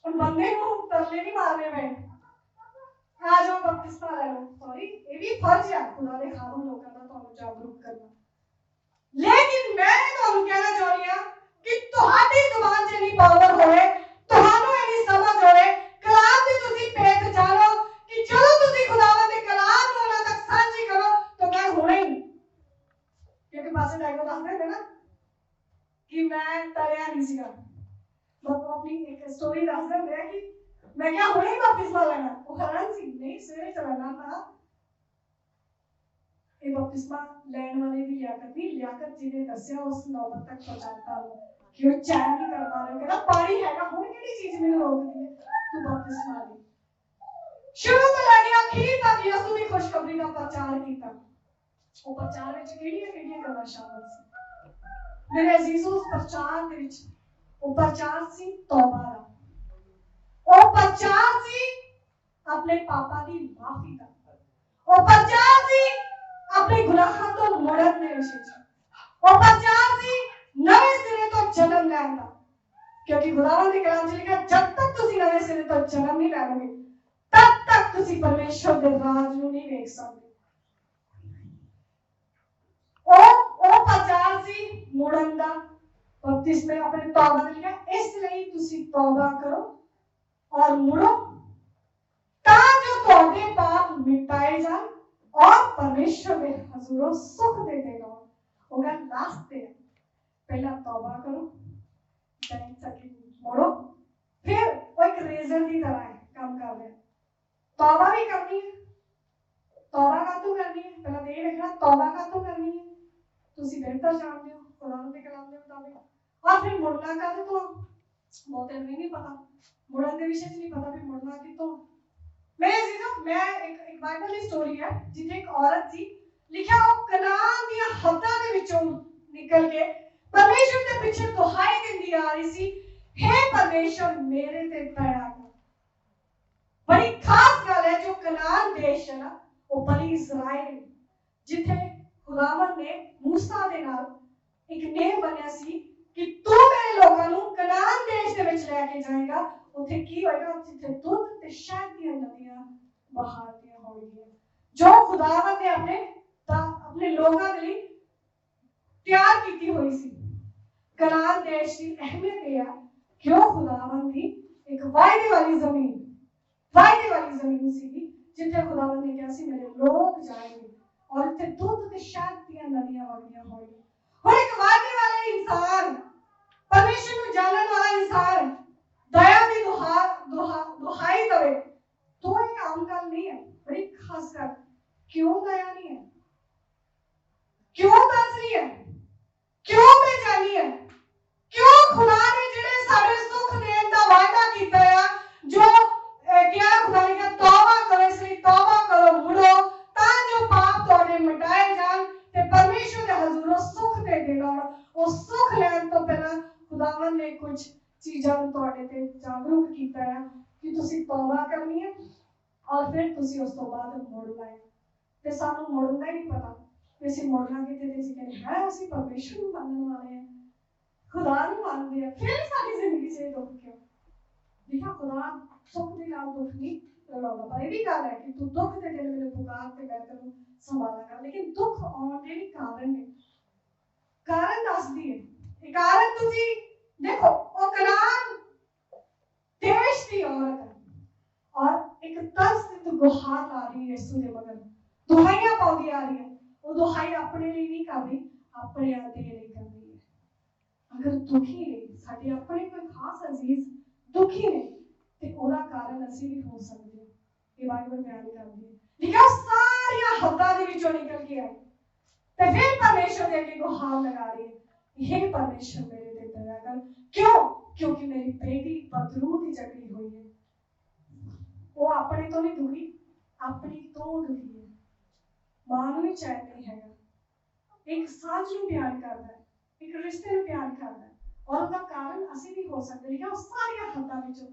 और बंदे को तरले नहीं मारने में आ जाओ बपतिस्मा ले लो, सॉरी ये भी फर्ज है खुदा दे खादम लोकां दा तुहानू जागरूक करना। लेकिन मैं तुहानू कहना चाहनी हां कि तुहाडी जुबान च इन्नी पावर होए, तुहानू इन्नी समझ होए, कलाम दी तुसी पेट जानो कि जदों तुसी खुदावंद दे कलाम नूं उन्हां तक साझी करो तो मैं हुणे ही, क्योंकि पासे डायगो दसदे ने ना कि मैं तरया नहीं सीगा, मतलब अपनी एक स्टोरी दस रहे हैं कि मैं क्या हुणे ही बपतिस्मा लेना, वो हैरान सी नहीं सवेरे चलाना था ये बपतिस्मा लैण वाले दी लियाकत नहीं, लियाकत जिन्हें दस्या उस नौबत तक पहुंचाता हो कि वो चैन नहीं करता रहे, कहता पानी हैगा हुण केड़ी चीज मैनू रोकदी है तू बपतिस्मा ले। शुरू तो लगे आखिर तक यीशु की खुशखबरी का प्रचार किया, वो प्रचार विच केड़ियां गल्लां शामिल सी मेरे अजीजों, उस प्रचार दे विच वो प्रचार सी तौबा दा, वो प्रचार सी अपने पापा की माफी दा, वो प्रचार सी अपने गुनाहां तो मुड़न दे विषय च, वो प्रचार सी नवे सिरे तो जन्म लैण दा, क्योंकि खुदावंद दे कलाम च लिखा जब तक तुसी नवे सिरे तो जन्म नहीं लैणोगे तब तक तुसी परमेश्वर दे राज नूं नहीं वेख सकदे। ओ प्रचार सी मुड़न दा, बपतिस्मे अपने तौबा दे लिखा इसलिए तुसी तौबा करो और मुड़ो ताकि तुहाडे पाप मिटाए जान और परमेश्वर दे हजूरों सुख दे देना। वो गल लास्ट है, पहला तौबा करो दैन सेकंड मुड़ो, फिर वो एक रेजर की तरह है काम कर रहे हैं, तौबा भी करनी है, तौबा कातों करनी है, पहला तो ये देखना तौबा कातों करनी है, तुसी बेहतर जानते हो कुरान के कलाम के मुताबिक, और फिर मुड़ना कातों तो बहुत नहीं पता, मुड़न के विषय नहीं पता भी मुड़ना कितों। मैं एक बाइबल की स्टोरी है जिथे एक औरत थी लिखा वो कनान दी हद्दां दे विचों निकल के परमेश्वर के पीछे दुहाई दिंदी आ रही सी, हे परमेश्वर मेरे ते दया कर। बड़ी खास गल है जो कनान देश है ना वो बनी इजराइल जिथे खुदावंद ने मूसा दे नाल एक नेम बनया सी कि तू मेरे लोकां नूं कनान देश दे विच लेके जाएगा, उथे की होएगा जिथे दुध ते शहद दी नदियां बहादियां होंगियां, जो खुदावंद ने अपने लोकां दे लिए तैयार की हुई सी। कनान देश की अहमियत यह है कि वो खुदावंद की एक वायदे वाली जमीन सी जिथे खुदावंद ने कहा सी मेरे लोग जाएंगे और उथे दुध ते शहद दी नदियां बहदियां होंगियां। और एक वायदे वाला इंसान, परमेश्वर को जानने वाला इंसान दया की दुहाई दे तो एक आम गल नहीं है, बड़ी खास गल। क्यों दया नहीं है, क्यों तरस नहीं है, क्यों बेचैनी है, क्यों खुदा ने जिहड़े साडे सुख देण दा वादा कीता है, जो क्या खुदा ने कहा तौबा करो, इसलिए तौबा करो मुड़ो तां जो पाप तुहाडे मिटाए जाण ते परमेश्वर दे हजूरों सुख दे देना। वो सुख लैण तो पहला खुदावंद ने और फिर तुसी उस तो बाद मुड़ लाए ते सानू मुड़न का ही नहीं पता कि ਅਸੀਂ ਮੁੜਨਾ ਕਿਤੇ ਤੇ ਅਸੀਂ ਕਹਿੰਦੇ ਹੈ ਅਸੀਂ ਪਰਮੇਸ਼ਰ ਨੂੰ ਮੰਨਣ ਵਾਲੇ ਹਾਂ खुदा ਨੂੰ ਮੰਨਦੇ ਆ ਫਿਰ ਸਾਡੀ ਜ਼ਿੰਦਗੀ 'ਚ ਦੁੱਖ ਕਿਉਂ ਲਿਖਾ खुदा ਸੁੱਖ ਦੇ ਨਾਲ ਦੁੱਖ ਨਹੀਂ ਲਾਉਂਦਾ ਪਰ ਇਹ ਵੀ ਗੱਲ ਹੈ ਕਿ ਤੂੰ ਦੁੱਖ ਦੇ ਦਿਨ ਮੈਨੂੰ ਪੁਕਾਰ ਤੇ ਮੈਂ ਤੈਨੂੰ ਸੰਭਾਲਾਂਗਾ ਲੇਕਿਨ ਦੁੱਖ ਆਉਣ ਦੇ ਵੀ ਕਾਰਨ ਨੇ ਕਾਰਨ ਦੱਸਦੀ ਹੈ ਇਹ ਕਾਰਨ ਤੁਸੀਂ देखो वो कनान देश की औरत है और एक तरस से गुहार ला रही है यीशु के मगर दुहाइयां पाउंदी आ रही है वो दुहाई अपने लिए नहीं कर रही अपने आते लिए कर रही है अगर दुखी ने साडे अपने कोई खास अजीज दुखी ने ते ओदा कारण ਅਸੀਂ भी हो सकते ये बाइबल बयान करदी है लिखा सारियां हद्दां दे विचों निकल के आई ते फिर परमेश्वर दे अगे गुहार लगा रही है हे परमेश्वर मेरे ते दया कर क्यों क्योंकि मेरी बेटी बदरू दी जकड़ी हुई है वो अपने तो नहीं दुखी अपनी तो दुखी है मां ਨੂੰ ਵੀ ਚੈਨ ਨਹੀਂ ਹੈਗਾ ਇੱਕ ਸਾਂਝ ਨੂੰ ਪਿਆਰ ਕਰਦਾ ਹੈ ਇੱਕ ਰਿਸ਼ਤੇ ਨੂੰ ਪਿਆਰ ਕਰਦਾ ਹੈ ਔਰ ਉਹਦਾ ਕਾਰਨ ਅਸੀਂ ਵੀ ਹੋ ਸਕਦੇ ਲਿਖਿਆ ਉਹ ਸਾਰੀਆਂ ਹੱਦਾਂ ਵਿੱਚੋਂ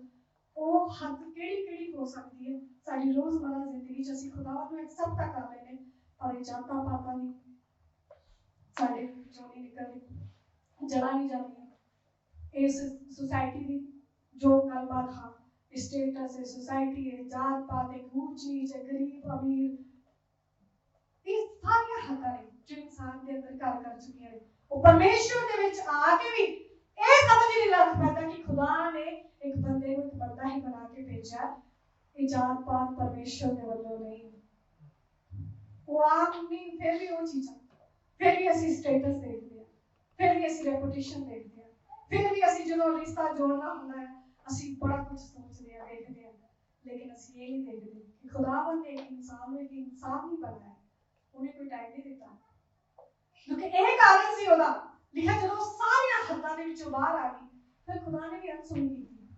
ਉਹ ਹੱਦ ਕਿਹੜੀ ਹੋ ਸਕਦੀ ਹੈ ਸਾਡੀ ਰੋਜ਼ਮਰਾ ਜ਼ਿੰਦਗੀ 'ਚ ਅਸੀਂ ਖੁਦਾਵੰਦ ਨੂੰ ਐਕਸੈਪਟ ਤਾਂ ਕਰ ਲੈਂਦੇ ਪਰ ਇਹ ਜਾਤਾਂ ਪਾਤਾਂ ਦੀ ਸਾਡੇ ਵਿੱਚੋਂ ਨਹੀਂ ਨਿਕਲਦੀ जला नहीं जाती इस सोसाइटी की जो गलबात हाँ स्टेटस है सोसाइटी है जात पात है ऊंच नीच है गरीब अमीर ये सारी हद्दां ने जो इंसान के अंदर घर कर चुकी हैं वो परमेश्वर के विच आके भी ये समझ नहीं लग पाता कि खुदा ने एक बंदे को एक बंदा ही बना के भेजा ये जात पात परमेश्वर के वल्लों नहीं वो आप नहीं फिर भी वो चीज़ फिर भी असं स्टेटस देखते हैं फिर भी ਅਸੀਂ ਰੈਪੂਟੇਸ਼ਨ ਦੇਖਦੇ ਹਾਂ ਫਿਰ ਵੀ ਅਸੀਂ ਜਦੋਂ ਰਿਸ਼ਤਾ ਜੋੜਨਾ ਹੁੰਦਾ ਹੈ ਅਸੀਂ ਬੜਾ ਕੁਝ ਸੋਚਦੇ ਹਾਂ ਦੇਖਦੇ ਹਾਂ ਲੇਕਿਨ ਅਸੀਂ ਇਹ ਨਹੀਂ ਦੇਖਦੇ ਕਿ ਖੁਦਾਵੰਦ ਨੇ ਇੱਕ ਇਨਸਾਨ ਨੂੰ ਇੱਕ ਇਨਸਾਨ ਹੀ ਬਣਾਇਆ ਉਹਨੇ ਕੋਈ ਟਾਈਮ ਨਹੀਂ ਦਿੱਤਾ ਕਿਉਂਕਿ ਇਹ ਕਾਰਨ ਸੀ ਉਹਦਾ ਲਿਖਿਆ ਜਦੋਂ ਸਾਰੀਆਂ ਹੱਦਾਂ ਦੇ ਵਿੱਚੋਂ ਬਾਹਰ ਆ ਗਈ ਫਿਰ ਖੁਦਾ ਨੇ ਵੀ ਅਨਸੁਣੀ ਕੀਤੀ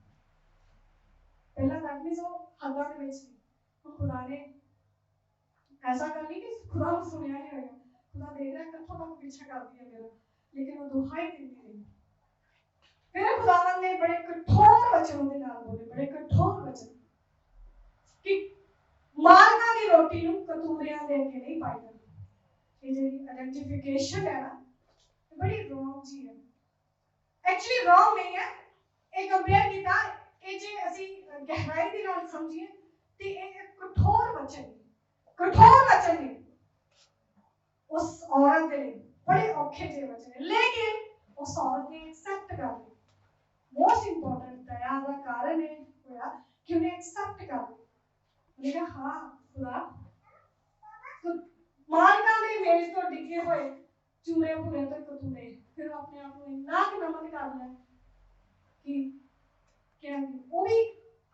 ਪਹਿਲਾਂ ਤੱਕ ਵੀ ਸੋ ਹੱਦਾਂ ਦੇ ਵਿੱਚ ਸੀ ਹੁਣ ਖੁਦਾ ਨੇ ਐਸਾ ਕਰ ਲਈ ਕਿ ਖੁਦਾ ਨੂੰ ਸੁਣਿਆ ਨਹੀਂ ਹੋਇਆ ਖੁਦਾ ਦੇਖ ਰਿਹਾ ਕਿੱਥੋਂ ਤੱਕ ਪਿੱਛਾ ਕਰਦੀ ਹੈ ਮੇਰਾ लेकिन वो दुहाई देती रही फिर खुदावंद ने बड़े कठोर वचनों के नाल बोले बड़े कठोर वचन कि मालका की रोटी नु कतूरियां दे के नहीं पाई जाती ये जेडी आइडेंटिफिकेशन है ना ये बड़ी रॉन्ग जी है एक्चुअली रॉन्ग नहीं है एक कंपेयर कीता ये जे ਅਸੀਂ ਗਹਿਰਾਈ ਦੇ ਨਾਲ ਸਮਝੀਏ ਤੇ ਇਹ ਕਠੋਰ ਵਚਨ ਨੇ उस औरत के लिए बड़े औखे जे वचन लेकिन उस औरत ने एक्सेप्ट कर लिया मोस्ट इंपोर्टेंट दया का कारण है होया कि उन्हें एक्सेप्ट कर लिया हाँ खुदा तो मालका ने मेज तो डिगे हुए चूरे पूरे तक कतूरे फिर अपने आप को इतना नमन कर लिया कि क्या वो भी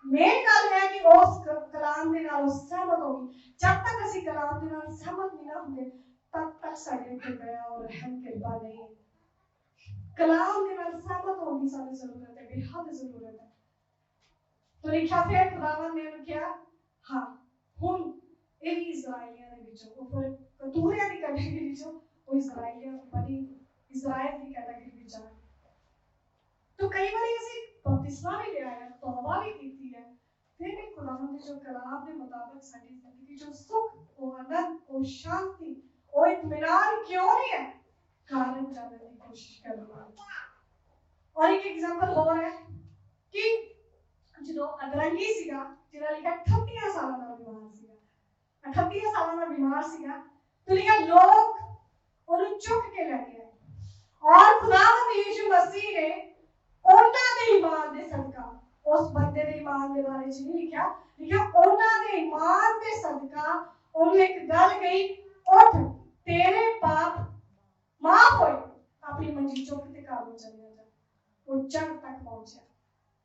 मेन गल है कि उस कलाम के नाल सहमत होगी जब तक ਅਸੀਂ कलाम के नाल सहमत नहीं ना ਹੁੰਦੇ तब तक साढ़े पे दया और रहम कृपा नहीं कलाम के नाल सहमत होने की सानू जरूरत है बेहद जरूरत है तो लिखा फिर खुदावंद ने क्या हाँ हुन ये भी इजराइलियां दे विचों वो फिर कतूरियां दी कैटेगरी विचों वो इजराइलियां बड़ी इजराइल दी कैटेगरी विच आ तो कई बार ਅਸੀਂ बपतिस्मा भी लिया है तौबा भी कीती है फिर भी खुदावंद दे जो कलाम के मुताबिक साडी जिंदगी जो सुख वो आनंद वो शांति वो इत्मीनान क्यों नहीं है कारण जानने की कोशिश कर रहा है और एक एग्जांपल हो रहा है कि जो अदरंगी सीगा जिहड़ा लिखा 38 साल का बीमार सीगा 38 साल का बीमार सीगा तो लिखा लोग उन्हें चुक के ले गए और खुदावंद यीशु मसीह ने उन्हां दे ईमान दे सदका उस बंदे दे ईमान दे बारे च नहीं लिखा उन्हां दे ईमान दे सदका उन्हें एक गल कही उठ तेरे पाप माफ होए अपनी मंजी चुक ते घर में चले जा वो जग तक पहुंचा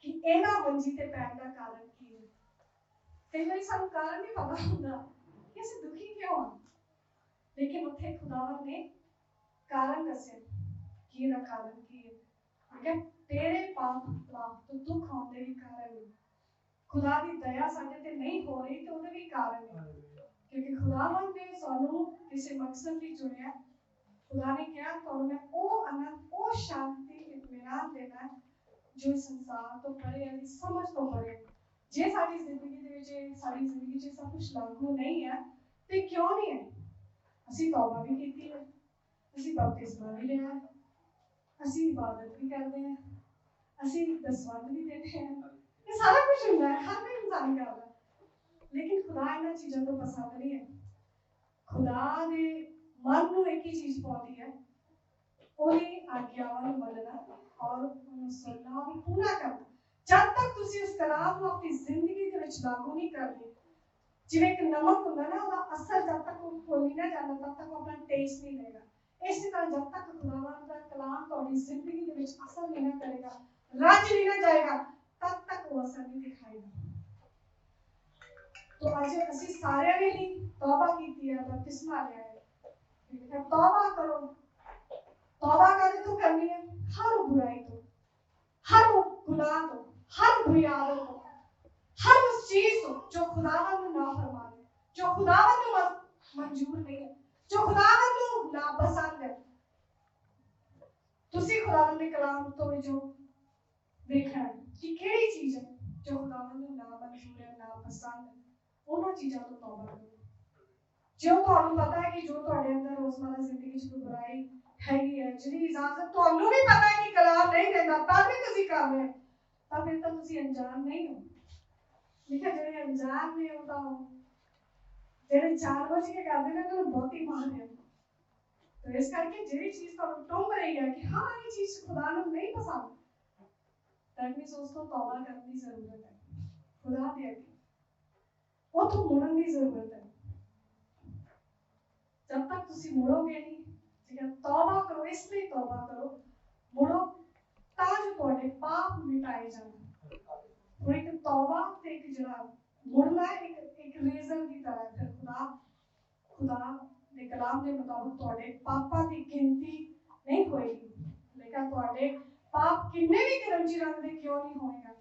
कि एना मंजी ते पैर दा कारण की है कई बार सानू कारण नहीं पता हुंदा कि असीं दुखी क्यों हां लेकिन उत्थे खुदावंद ने कारण दस्से कि दा कारण की है ठीक है तेरे पाप माफ तो दुख आउंदे भी कारण है खुदा दी दया साडे ते नहीं हो रही तो ओदे भी कारण है क्योंकि खुदावंद ने सानू किसी मकसद लिए चुनिया खुदा ने क्या तो मैं वो आनंद वो शांति इत्मीनान देना जो संसार तो परे है समझ तो परे जे साडी जिंदगी दे विच साडी जिंदगी च सब कुछ लागू नहीं है ते क्यों नहीं है? असीं तौबा भी कीती है, असीं बपतिस्मा भी लिया, असीं इबादत भी करते हैं, असीं दसवंध भी देते हैं, ये सारा कुछ हुंदा है, हर कोई इंसान करदा। लेकिन खुदा इन्हां चीज़ां तो पसंद नहीं है। खुदा दे मन नूं एक ही चीज़ पाउंदी है, ओहदी आज्ञावां नूं मनना और उहनूं सुनना और पूरा करना। जब तक तुसीं उस कलाम नूं अपनी जिंदगी दे विच लागू नहीं करदे, जिवें एक नमक हुंदा ना, ओहदा असर जब तक वो घुल ना जांदा तब तक वो अपना टेस्ट नहीं लेगा। इसी तरह जब तक खुदावंद दा कलाम तुहाडी जिंदगी दे विच असर नहीं ना करेगा, रच नहीं ना जाएगा, तब तक वो असर नहीं दिखाएगा। तो आज असीं सारिਆਂ ने ही तौबा कीती है, बपतिस्मा लिया है। तौबा करो। तौबा काहदे तो करनी है? हर बुराई तो, हर गुनाह तो, हर बुरी आदत तो, हर उस चीज को जो खुदावंद नूं नाफरमान है, जो खुदावंद नूं मंजूर नहीं है, जो खुदावंद नूं नापसंद है। तुसीं खुदावंद दे कलाम तो जो देखना है कि किहड़ी चीज है जो खुदावंद नूं नामंजूर है, नापसंद है, उन्हां चीज़ां तो तौबा करो। जो तुहानूं पता है कि जो तुहाडे अंदर रोज़मर्रा जिंदगी च कोई बुराई हैगी है, जिहदी इजाजत तुहानूं भी पता है कि कलाम नहीं देंदा, तब भी तुसीं कर रहे हो, तां फिर तां तुसीं अनजान नहीं हो। लेकिन जेह्ड़े अनजान ने ओह तां जेह्ड़े जानबूझ के करदे ने उन्हां नूं बहुती मार है। तो इस करके जिहड़ी चीज़ तुहानूं टुंभ रही है कि हाँ ये चीज़ खुदा नूं नहीं पसंद, दैट मीन्स उस तो तौबा करने की जरूरत है। खुदा दे अगे उथों मुड़न की जरूरत है। जब तक तुसीं मुड़ोगे नहीं, ठीक है, तौबा करो, इसलिए तौबा करो, मुड़ो तां जो तुहाडे पाप मिटाए जाण। और एक तौबा ते एक जिहड़ा मुड़ना एक रीजन की तरह है। फिर खुदा दे कलाम दे मुताबिक तुहाडे पापां दी गिनती नहीं होएगी, लेकिन तुहाडे पाप किन्ने भी करमची रंग दे क्यों नहीं होएगा,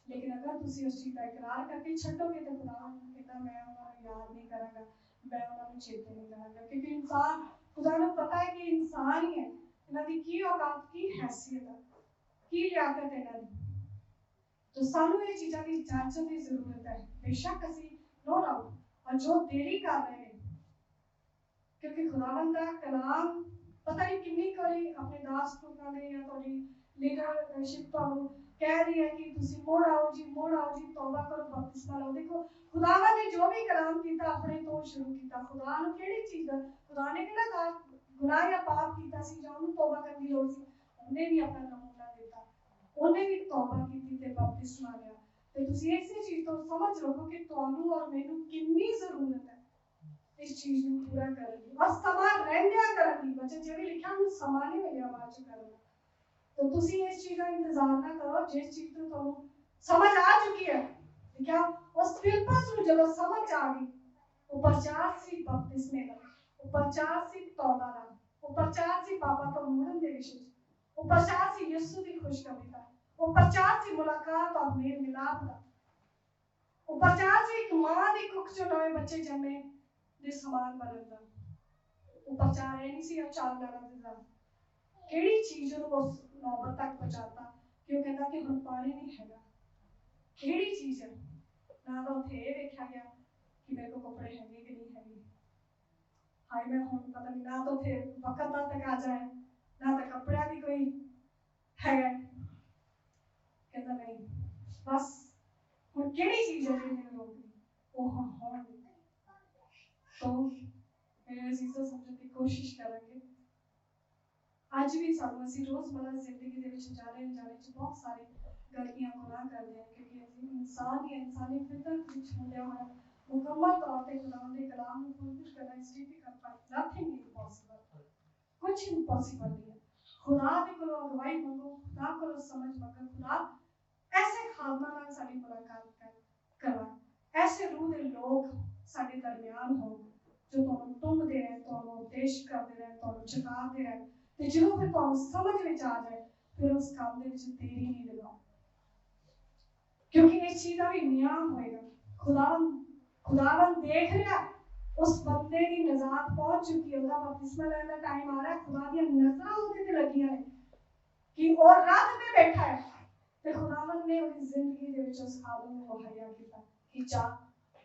लेकिन अगर तुसीं उस चीज़ का इकरार करके छड्डोगे तो खुदा कहता मैं उन्हां नूं याद नहीं करांगा, मैं उन्हां नूं चेते नहीं करांगा। क्योंकि इंसान, खुदा नूं पता है कि इंसान ही है, इन्हां दी की औकात, की हैसियत है, की लियाकत है इन्हां दी। तो सानू ये चीज़ां की जांचण की जरूरत है। बेशक असीं नो डाउट और जो देरी कर रहे हैं, क्योंकि खुदावंद दा कलाम पता नहीं किन्नी करी अपने दास लोगों ने या तुहाडी लीडरशिप तुहानूं कह रही है कि तुसीं मुड़ आओ जी, मुड़ आओ जी, तौबा करो, बपतिस्मा लो। देखो खुदावंद ने जो भी कलाम कीता अपने तो शुरू कीता। खुदा नूं किहड़ी चीज़ दा, खुदा ने किहड़ा गुनाह या पाप कीता सी जां उहनूं तौबा करन दी लोड़ सी? उहने भी अपना नमूना दिता, उहने भी तौबा कीती ते बपतिस्मा लिया। ते तुसीं इसी चीज़ तो समझ रखो कि तुहानूं और मैनूं किन्नी जरूरत है इस चीज़ को पूरा करने की, और समा रहंदियां करने की। बच्चे जो भी लिखा उन्हें समा नहीं मिलिया बाद च करना। तो तुसी इस चीज़ का इंतजार ना करो जिस चीज़ तो तुहानूं समझ आ चुकी है। ठीक है, उस फिलिप्पस नूं जदों समझ आ गई, वो प्रचार सी बपतिस्मे दा, वो प्रचार सी तौबा दा, वो प्रचार सी पापा तो मुड़न दे विषय, वो प्रचार सी यीशु दी खुशखबरी दा, वो प्रचार सी मुलाकात और मेल मिलाप दा, वो प्रचार सी एक मां दी कुख चों नवे बच्चे जन्मे दे समान बनन दा। वो प्रचार है नहीं सी चाल लड़ा दे दा। केड़ी चीज़ उस नौबत तक पहुंचाता कि वो कहता कि हुण पानी नहीं हैगा। केड़ी चीज़ है ना तो उत्थे ये वेख्या गया कि मेरे को कपड़े हैगे कि नहीं हैगे, हाय मैं हुण पता नहीं, ना तो उत्थे वक्त तक आ जाए, ना तो कपड़ियां दी कोई हैगा। कहता नहीं, बस हुण केड़ी चीज़ है जिहड़ी मैनूं रोकदी, वो हुण होण दी। तो मेरे अजीज़ों समझण दी कोशिश करांगे। अज भी सानूं असीं रोज़मर्रा जिंदगी दे विच जाने अनजाने च बहुत सारी गलतियां गुनाह करदे हैं, क्योंकि असीं इंसान ही इंसानी फितरत विच होंदे होए मुकम्मल तौर ते खुदावंद दे कलाम नूं फुलफिल करना is difficult, but nothing is possible. कुछ इम्पॉसिबल नहीं है। खुदा दे कोलों अगवाई मंगो, खुदा कोलों समझ मंगो, खुदा ऐसे खादमां नाल साडी मुलाकात करवा, ऐसे रूह दे लोग साडे दरमियान हो जो तुहानूं टुंबदे रहन, तुहानूं उपदेश करदे रहन, तुहानूं चेतावदे रहन। ते जो फिर तुहानूं समझ विच आ जाए, फिर उस काम दे विच देरी नहीं लगाओ, क्योंकि इस चीज़ का भी न्याय होएगा। खुदावंद देख रहा, उस बंदे की नजात पहुंच चुकी है, उसका बपतिस्मा लेने का टाइम आ रहा है, खुदा दी नजरां उसदे ते लगियां हैं कि और रथ पे बैठा है ਤੇ ਖੁਦਾਵੰਦ ਨੇ ਉਹਦੀ ਜ਼ਿੰਦਗੀ ਦੇ ਵਿੱਚ ਉਸ ਖਾਦਮ ਨੂੰ ਮੁਹੱਈਆ ਕੀਤਾ ਕਿ ਚਾਹ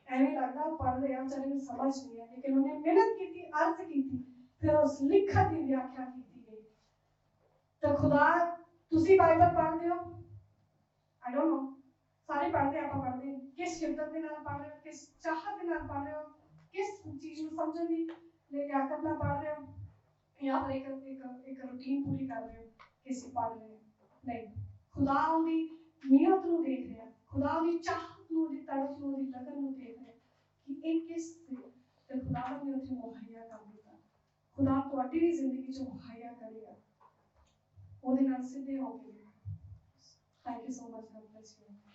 ਐਵੇਂ ਲੱਗਦਾ ਪੜ੍ਹ ਰਿਹਾ ਵਿਚਾਰੇ ਨੂੰ ਸਮਝ ਨਹੀਂ ਹੈ, ਲੇਕਿਨ ਉਹਨੇ ਮਿਹਨਤ ਕੀਤੀ, ਅਰਜ਼ ਕੀਤੀ, ਫਿਰ ਉਸ ਲਿਖਤ ਦੀ ਵਿਆਖਿਆ ਕੀਤੀ ਗਈ। ਤਾਂ ਖੁਦਾ, ਤੁਸੀਂ ਬਾਈਬਲ ਪੜ੍ਹਦੇ ਹੋ? ਆਈ ਡੋਂਟ ਨੋ, ਸਾਰੇ ਪੜ੍ਹਦੇ, ਆਪਾਂ ਪੜ੍ਹਦੇ, ਕਿਸ ਸ਼ਿੱਦਤ ਦੇ ਨਾਲ ਪੜ੍ਹ ਰਹੇ ਹੋ, ਕਿਸ ਚਾਹਤ ਦੇ ਨਾਲ ਪੜ੍ਹ ਰਹੇ ਹੋ, ਕਿਸ ਚੀਜ਼ ਨੂੰ ਸਮਝਣ ਦੀ ਲਿਆਕਤ ਨਾਲ ਪੜ੍ਹ ਰਹੇ ਹੋ, ਜਾਂ ਫਿਰ ਇੱਕ ਰੂਟੀਨ ਪੂਰੀ ਕਰ ਰਹੇ ਹੋ ਕਿ ਅਸੀਂ ਪੜ੍ਹ ਰਹੇ ਹਾਂ। ਨਹੀਂ, ਖੁਦਾ ਉਹਦੀ ਮਿਹਨਤ ਨੂੰ ਦੇਖ ਰਿਹਾ, ਖੁਦਾ ਉਹਦੀ ਚਾਹਤ ਨੂੰ, ਉਹਦੀ ਤੜਪ ਨੂੰ, ਉਹਦੀ ਲਗਨ ਨੂੰ ਦੇਖ ਰਿਹਾ ਕਿ ਇਹ ਕਿਸ ਤੇ ਖੁਦਾ ਨੇ ਉੱਥੇ ਮੁਹੱਈਆ ਕਰ ਦਿੱਤਾ। ਖੁਦਾ ਤੁਹਾਡੀ ਵੀ ਜ਼ਿੰਦਗੀ 'ਚ ਮੁਹੱਈਆ ਕਰੇਗਾ, ਉਹਦੇ ਨਾਲ ਸਿੱਧੇ ਹੋ ਕੇ। Thank you so much, God bless you.